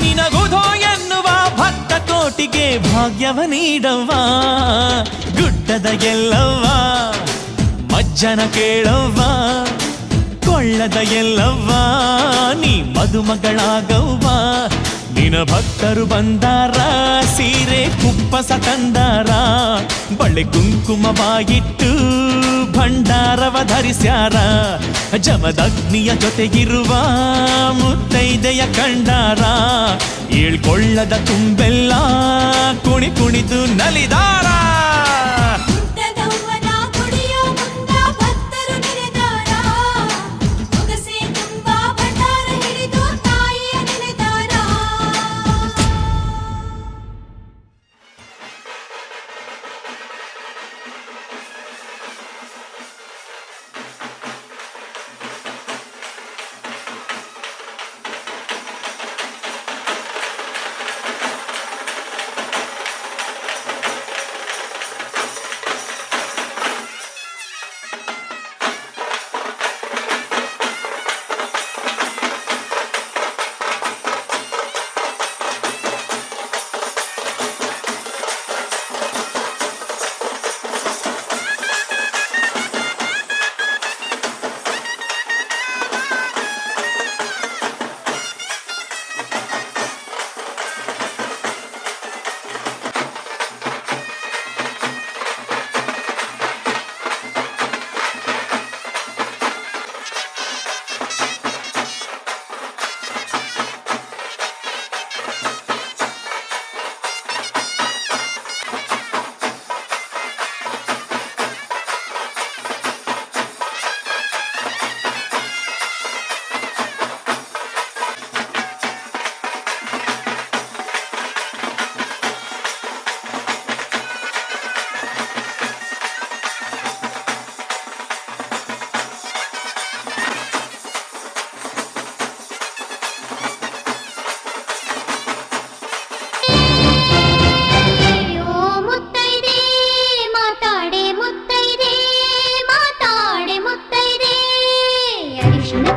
ನಿನಗುಧೋ ಎನ್ನುವ ಭಕ್ತ ಕೋಟಿಗೆ ಭಾಗ್ಯವ ನೀಡವ್ವ ಗುಡ್ಡದ ಎಲ್ಲವ್ವ ಮಜ್ಜನ ಕೇಳವ್ವ ಕೊಳ್ಳದ ಎಲ್ಲವ್ವ ನೀ ಮದುಮಗಳಾಗವ್ವ ನಿನ ಭಕ್ತರು ಬಂದಾರ, ಸೀರೆ ಕುಪ್ಪಸ ತಂದಾರ, ಬಳೆ ಕುಂಕುಮವಾಗಿಟ್ಟು ಭಂಡಾರವ ಧರಿಸ್ಯಾರ. ಜಮದಗ್ನಿಯ ಜೊತೆಗಿರುವ ಮುತ್ತೈದೆಯ ಕಂಡಾರ, ಏಳ್ಕೊಳ್ಳದ ತುಂಬೆಲ್ಲ ಕುಣಿ ಕುಣಿದು ನಲಿದಾರ. ಹುಟ್ಟದವ್ವನ ಗುಡಿಯೋ ಮುಂದ ಭಕ್ತರು ನೆನೆದಾರ, ಮುಗಸೆ ತುಂಬ ಭಂಡಾರ ಹಿಡಿದು ತಾಯಿಯ ನೆನೆದಾರ.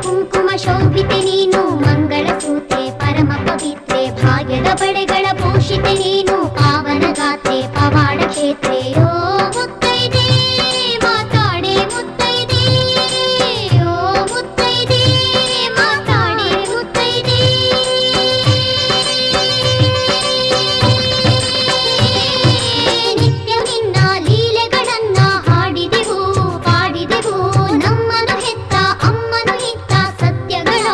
ಕುಂಕುಮ ಶೋಭಿತೆ ನೀನು, ಮಂಗಳ ಸೂತೆ ಪರಮ ಪವಿತ್ರೆ, ಭಾಗ್ಯದ ಬಳೆಗಳ ಭೂಷಿತೆ ನೀನು, ಪಾವನ ಗಾತ್ರೆ ಪವಾಡ ಕ್ಷೇತ್ರೆ. ಓ ಮುತ್ತೈದೆ ಮಾತಾಡೆ ಮುತ್ತೈದೆ, ಓ ಮುತ್ತೈದೆ ಮಾತಾಡೆ ಮುತ್ತೈದೆ. ನಿತ್ಯ ನಿನ್ನ ಲೀಲೆಗಳನ್ನ ಹಾಡಿದೆವು ಪಾಡಿದೆವು, ನಮ್ಮನು ಹೆತ್ತ ಅಮ್ಮನು ಇತ್ತ ಸತ್ಯಗಳ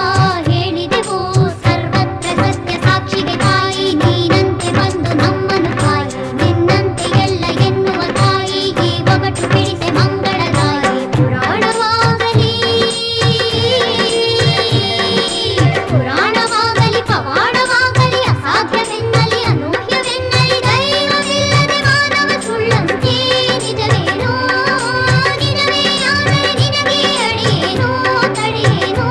ಹೇಳಿದೆವು. ಸರ್ವತ್ರ ಸತ್ಯ ಸಾಕ್ಷಿಗೆ ತಾಯಿ ನೀನಂತೆ ಬಂದು ನಮ್ಮನು ತಾಯಿ, ನಿನ್ನಂತೆ ಎಲ್ಲ ಎನ್ನುವ ತಾಯಿ ಈ ಒಗಟು ಬಿಡಿಸೆ ಮಂಗಳದಾಯಿ. ಪುರಾಣವಾಗಲಿ ಪುರಾಣವಾಗಲಿ ಪವಾಡವಾಗಲಿ, ಅಸಾಧ್ಯವೆನ್ನಲಿ ಅನೂಹ್ಯವೆನ್ನಲಿ, ದೈವವಿಲ್ಲದೆ ಮಾನವ ಸುಳ್ಳಂತೆ ನಿಜವೇನೋ ನಿಜವೇ ಆದರೆ ನಿನಗೆ ಅಡಿಯೇನೋ ತಡೆಯೇನೋ.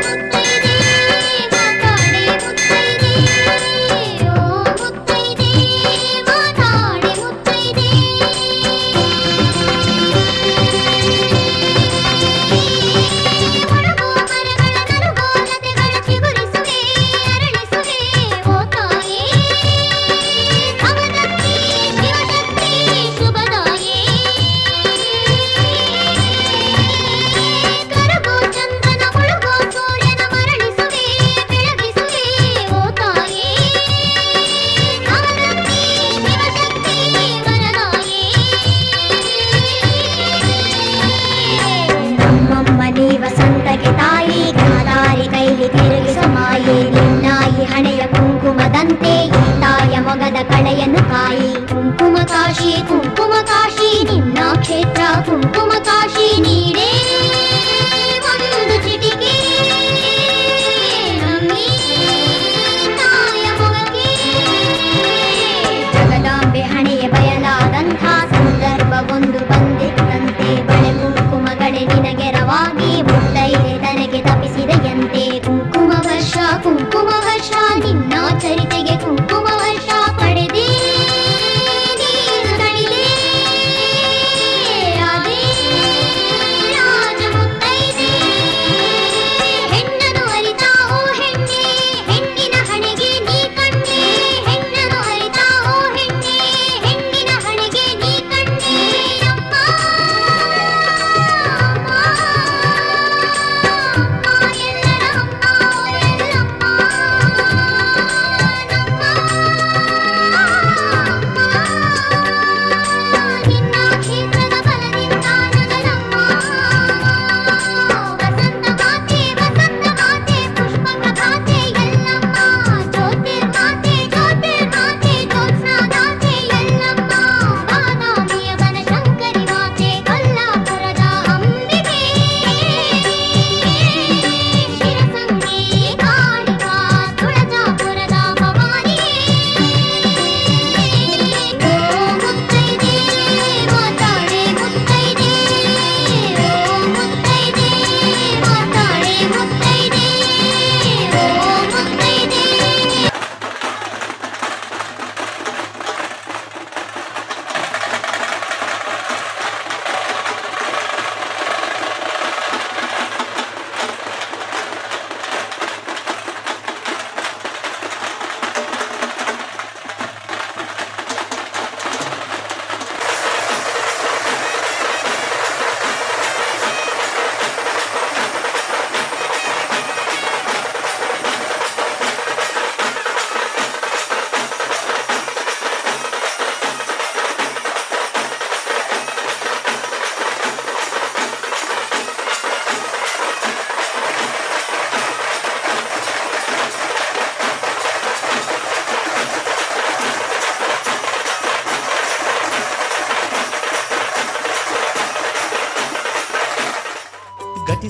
ಮುತ್ತೈದೆ ಮಾತಾಡೆ ಮುತ್ತೈದೆ, ಓ ಮುತ್ತೈದೆ ಮಾತಾಡೆ ಮುತ್ತೈದೆ. ಒಳಗೋ ಮರಗಳ ನಲುಗೋ ಲತೆಗಳ ಚಿಗುರಿಸುವೆ ಅರಳಿಸುವೆ, ಓ ತಾಯೇ ಭವದತ್ತಿ ಶಿವಶಕ್ತಿ ಶುಭದಾಯೇ. ಕರಗೋ ಚಂದ್ರನ ಮುಳುಗೋ ಸೂರ್ಯನ ಮರಳಿಸುವೆ ಬೆಳಗಿಸುವೆ, ಓ ತಾಯೇ ಭವದತ್ತಿ ಶಿವಶಕ್ತಿ ವರದಾಯೇ. ನಮ್ಮಮ್ಮ ನೀವ ಸಂತಗೆ ತಾಯಿ, ಗಾದಾರಿ ಕೈಲಿ ತಿರುಗಿಸೋ ಮಾಯೆ, ನಿನ್ನಾಯಿ ಹಣೆಯ ಕುಂಕುಮದಂತೆ ಈ ತಾಯ ಮೊಗದ ಕಳೆಯನ್ನು ಕಾಯಿ. ಕುಂಕುಮ ಕಾಶಿ ನಿನ್ನ ಕ್ಷೇತ್ರ ಕುಂಕುಮ ಕಾಶಿ, ನೀಡೇ ಒಂದು ಚಿಟಿಕೆ ನಮ್ಮೀ ತಾಯ ಮೊಗಕ್ಕೆ. ಜಗದಾಂಬೆ ಹಣೆಯ ಬಯಲಾದಂಥ ಸಂದರ್ಭವೊಂದು ಬಂದಿತ್ತಂತೆ, ಬಳೆ ಕುಂಕುಮಗಳೇ ನಿನಗೆರವಾಗಿ ಮುತ್ತೈದೆ ತನಗೆ ತಪಿಸಿದೆಯಂತೆ. ಕುಂಕುಮ ವರ್ಷ ನಿನ್ನ ಚರಿತೆಗೆ ಕುಂಕುಮ ವರ್ಷ ಪಡೆದೇ ನೀನು ತಣಿದೆ.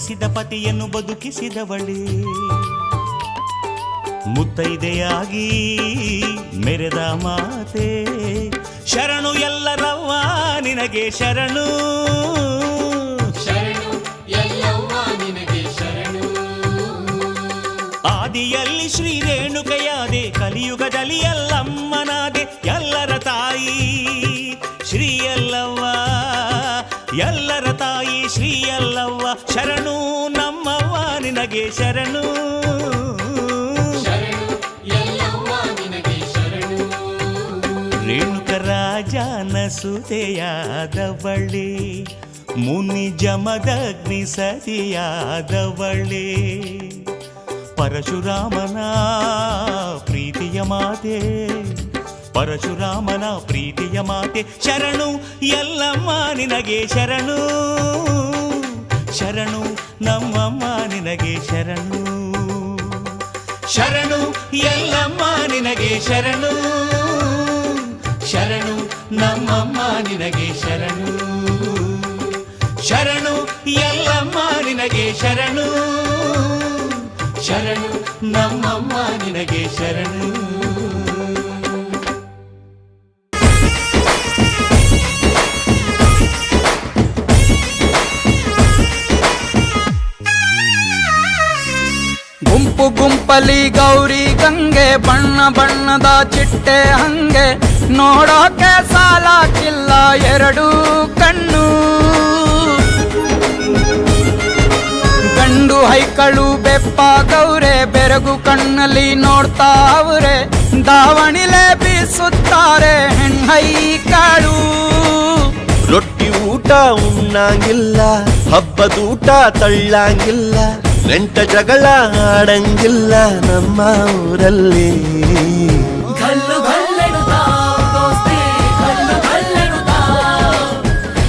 ಬಯಸಿದ ಪತಿಯನ್ನು ಬದುಕಿಸಿದವಳೇ ಮುತ್ತೈದೆಯಾಗಿ ಮೆರೆದ ಮಾತೆ ಶರಣು ಎಲ್ಲರವ್ವ ನಿನಗೆ ಶರಣು ಶರಣು ಎಲ್ಲವ್ವ ನಿನಗೆ ಶರಣು ಆದಿಯಲ್ಲಿ ಶ್ರೀ ರೇಣುಕೆಯಾದೆ ಕಲಿಯುಗದಲ್ಲಿ ಎಲ್ಲಮ್ಮನಾದೆ ಎಲ್ಲರ ತಾಯಿ ಶ್ರೀ ಎಲ್ಲವ್ವ ಎಲ್ಲರ ತಾಯಿ ಶ್ರೀ ಎಲ್ಲವ್ವ ಶರಣು ನಮ್ಮವ್ವ ನಿನಗೆ ಶರಣು ಶರಣು ಎಲ್ಲವ್ವ ನಿನಗೆ ಶರಣು ರೇಣುಕರಾಜನ ಸುತೆಯಾದವಳೆ ಮುನಿ ಜಮದಗ್ನಿ ಸತಿಯಾದವಳೆ ಪರಶುರಾಮನ ಪ್ರೀತಿಯ ಮಾತೆ ಪರಶುರಾಮನ ಪ್ರೀತಿಯ ಮಾತೆ ಶರಣು ಎಲ್ಲಮ್ಮ ನಿನಗೆ ಶರಣು ಶರಣು ನಮ್ಮಮ್ಮ ನಿನಗೆ ಶರಣು ಶರಣು ಎಲ್ಲಮ್ಮ ನಿನಗೆ ಶರಣು ಶರಣು ನಮ್ಮಮ್ಮ ನಿನಗೆ ಶರಣು ಶರಣು ಎಲ್ಲಮ್ಮ ನಿನಗೆ ಶರಣು ಶರಣು ನಮ್ಮಮ್ಮ ನಿನಗೆ ಶರಣು ಗುಂಪು ಗುಂಪಲಿ ಗೌರಿ ಗಂಗೆ ಬಣ್ಣ ಬಣ್ಣದ ಚಿಟ್ಟೆ ಹಂಗೆ ನೋಡೋಕೆ ಸಾಲಾಕಿಲ್ಲ ಎರಡು ಕಣ್ಣು ಗಂಡು ಹೈಕಳು ಬೆಪ್ಪಾಗವ್ರೆ ಬೆರಗು ಕಣ್ಣಲ್ಲಿ ನೋಡ್ತಾವ್ರೆ ದಾವಣಿಲೆ ಬೀಸುತ್ತಾರೆ ಹೆಣ್ಣೈಕಾಳು ರೊಟ್ಟಿ ಊಟ ಉಣ್ಣಂಗಿಲ್ಲ ಹಬ್ಬದೂಟ ತಳ್ಳಂಗಿಲ್ಲ ನೆಂಟ ಜಗಳ ಆಡಂಗಿಲ್ಲ ನಮ್ಮ ಊರಲ್ಲಿ ಗಲ್ಲು ಗಲ್ಲೆಡುತ್ತಾ ದೋಸ್ತಿ ಗಲ್ಲು ಗಲ್ಲೆಡುತ್ತಾ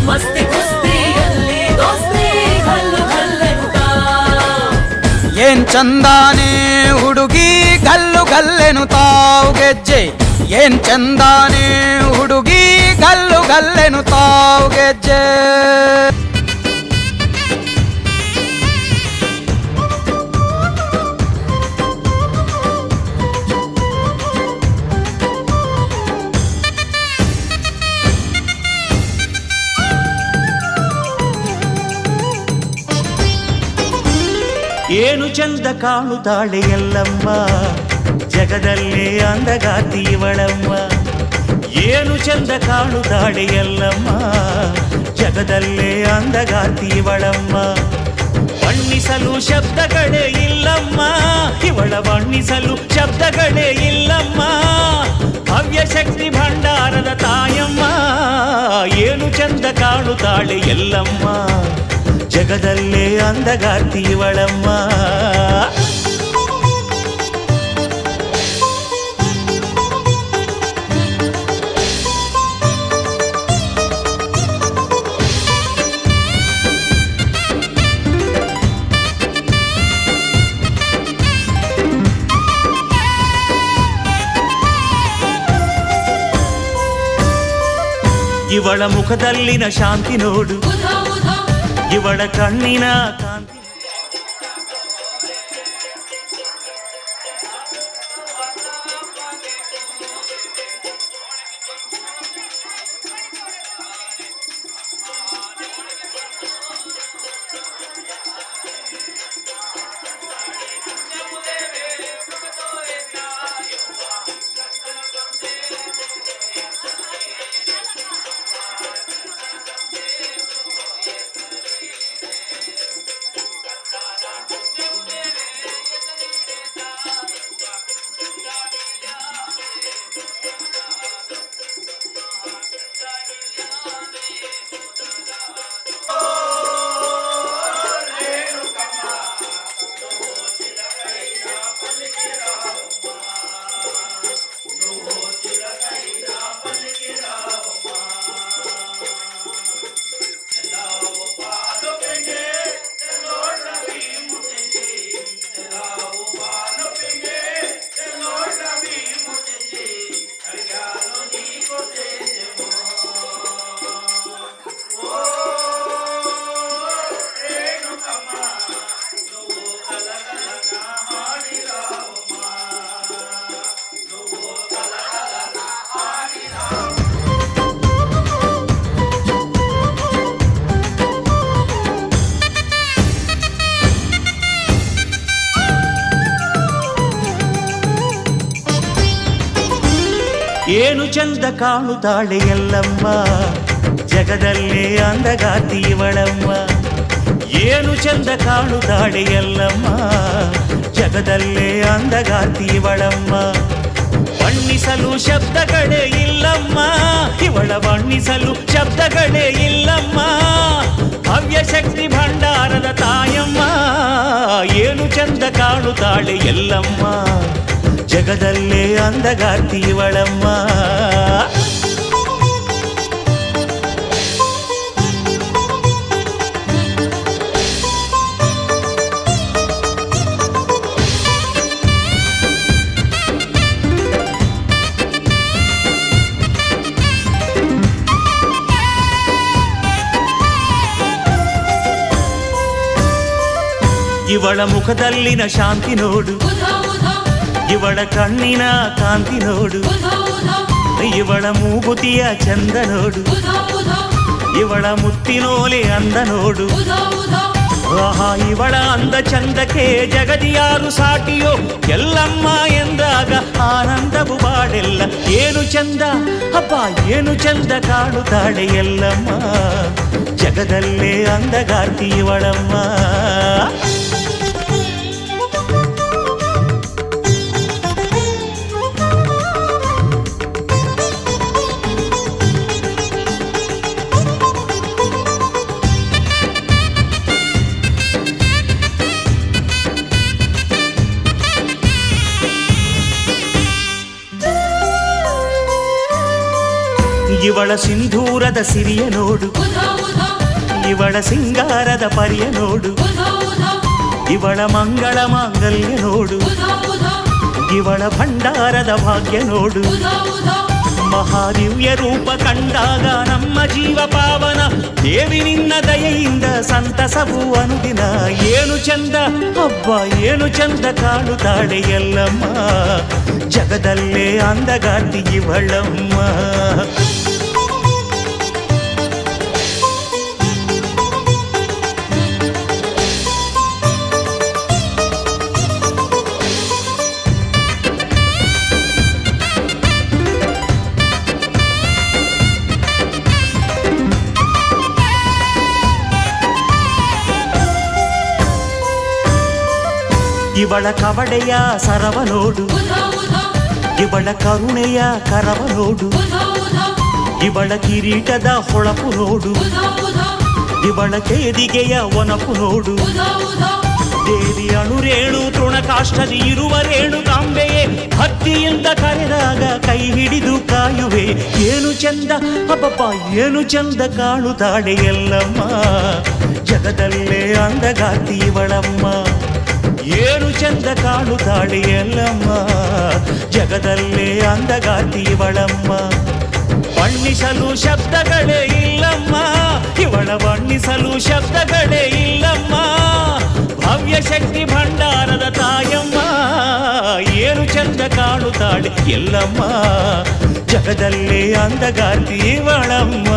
ಮಸ್ತಿ ಕುಸ್ತಿಯಲ್ಲಿ ದೋಸ್ತಿ ಗಲ್ಲು ಗಲ್ಲೆಡುತ್ತಾ ಏನ್ ಚಂದಾನೆ ಹುಡುಗಿ ಗಲ್ಲು ಗಲ್ಲೆನು ತಾವು ಗೆಜ್ಜೆ ಏನ್ ಚಂದಾನೆ ಹುಡುಗಿ ಗಲ್ಲು ಗಲ್ಲೆನು ತಾವು ಗೆಜ್ಜೆ ಏನು ಚಂದ ಕಾಣುತ್ತಾಳೆ ಎಲ್ಲಮ್ಮ ಜಗದಲ್ಲೇ ಅಂದಗಾತಿ ಇವಳಮ್ಮ ಏನು ಚಂದ ಕಾಣುತ್ತಾಳೆ ಎಲ್ಲಮ್ಮ ಜಗದಲ್ಲೇ ಅಂದಗಾತಿ ಇವಳಮ್ಮ ಬಣ್ಣಿಸಲು ಶಬ್ದಗಳೇ ಇಲ್ಲಮ್ಮ ಇವಳ ಬಣ್ಣಿಸಲು ಶಬ್ದಗಳೇ ಇಲ್ಲಮ್ಮ ಭವ್ಯ ಶಕ್ತಿ ಭಂಡಾರದ ತಾಯಮ್ಮ ಏನು ಚಂದ ಕಾಣುತ್ತಾಳೆ ಎಲ್ಲಮ್ಮ ಜಗದಲ್ಲೇ ಅಂದಗಾರ್ತಿ ಇವಳಮ್ಮ ಇವಳ ಮುಖದಲ್ಲಿನ ಶಾಂತಿ ನೋಡು ಇವಳ ಕಣ್ಣಿನ ಕಾಂತಿ ಏನು ಚಂದ ಕಾಣುತ್ತಾಳೆ ಎಲ್ಲಮ್ಮ ಜಗದಲ್ಲೇ ಅಂದಗಾತಿ ಇವಳಮ್ಮ ಏನು ಚಂದ ಕಾಣುತ್ತಾಳೆ ಎಲ್ಲಮ್ಮ ಜಗದಲ್ಲೇ ಅಂದಗಾತಿ ಇವಳಮ್ಮ ಬಣ್ಣಿಸಲು ಶಬ್ದಗಳೇ ಇಲ್ಲಮ್ಮ ಇವಳ ಬಣ್ಣಿಸಲು ಶಬ್ದಗಳೇ ಇಲ್ಲಮ್ಮ ಭವ್ಯ ಶಕ್ತಿ ಭಂಡಾರದ ತಾಯಮ್ಮ ಏನು ಚಂದ ಕಾಣುತ್ತಾಳೆ ಎಲ್ಲಮ್ಮ ಜಗದಲ್ಲೇ ಅಂದಗಾತಿ ಇವಳಮ್ಮ ಇವಳ ಮುಖದಲ್ಲಿನ ಶಾಂತಿ ನೋಡು ಇವಳ ಕಣ್ಣಿನ ಕಾಂತಿ ನೋಡು ಇವಳ ಮೂಗುತಿಯ ಚಂದ ನೋಡು ಇವಳ ಮುತ್ತಿನೋಲೆ ಅಂದ ನೋಡು ಆಹಾ ಇವಳ ಅಂದ ಚಂದಕ್ಕೆ ಜಗದಿಯಾರು ಸಾಟಿಯೋ ಎಲ್ಲಮ್ಮ ಎಂದಾಗ ಆನಂದವು ಬಾಡೆಲ್ಲ ಏನು ಚಂದ ಅಪ್ಪ ಏನು ಚಂದ ಕಾಣುತ್ತಾಳೆ ಎಲ್ಲಮ್ಮ ಜಗದಲ್ಲೇ ಅಂದಗಾರ್ತಿ ಇವಳಮ್ಮ ಇವಳ ಸಿಂಧೂರದ ಸಿರಿಯ ನೋಡು ಇವಳ ಸಿಂಗಾರದ ಪರಿಯ ನೋಡು ಇವಳ ಮಂಗಳ ಮಾಂಗಲ್ಯ ನೋಡು ಇವಳ ಭಂಡಾರದ ಭಾಗ್ಯ ನೋಡು ಮಹಾದಿವ್ಯ ರೂಪ ಕಂಡಾಗ ನಮ್ಮ ಜೀವ ಪಾವನ ದೇವಿ ನಿನ್ನ ದಯೆಯಿಂದ ಸಂತಸವು ಅನುದಿನ ಏನು ಚಂದ ಹಬ್ಬ ಏನು ಚಂದ ಕಾಣುತ್ತಾಳೆ ಎಲ್ಲಮ್ಮ ಜಗದಲ್ಲೇ ಅಂದಗಾರ್ತಿ ಇವಳಮ್ಮ ಇವಳ ಕವಡೆಯ ಸರವ ನೋಡು ಇವಳ ಕರುಣೆಯ ಕರವ ನೋಡು ಇವಳ ಕಿರೀಟದ ಹೊಳಪು ನೋಡು ಇವಳ ಕೇದಿಗೆಯ ಒನಪು ನೋಡು ದೇವಿ ಅಣುರೇಣು ತೃಣಕಾಷ್ಟದಿ ಇರುವ ರೇಣು ಕಾಂಬೆಯೇ ಭಕ್ತಿಯಿಂದ ಕರೆದಾಗ ಕೈ ಹಿಡಿದು ಕಾಯುವೆ ಏನು ಚಂದ ಅಬ್ಬಪ್ಪ ಏನು ಚಂದ ಕಾಣುತ್ತಾಳೆ ಎಲ್ಲಮ್ಮ ಜಗದಲ್ಲೇ ಅಂದಗಾರ್ತಿ ಇವಳಮ್ಮ ಏನು ಚಂದ ಕಾಣುತ್ತಾಳೆ ಎಲ್ಲಮ್ಮ ಜಗದಲ್ಲೇ ಅಂದಗಾರ್ತಿ ಇವಳಮ್ಮ ಬಣ್ಣಿಸಲು ಶಬ್ದಗಳೇ ಇಲ್ಲಮ್ಮ ಇವಳ ಬಣ್ಣಿಸಲು ಶಬ್ದಗಳೇ ಇಲ್ಲಮ್ಮ ಭವ್ಯ ಶಕ್ತಿ ಭಂಡಾರದ ತಾಯಮ್ಮ ಏನು ಚಂದ ಕಾಣುತ್ತಾಳೆ ಎಲ್ಲಮ್ಮ ಜಗದಲ್ಲೇ ಅಂದಗಾರ್ತಿ ಇವಳಮ್ಮ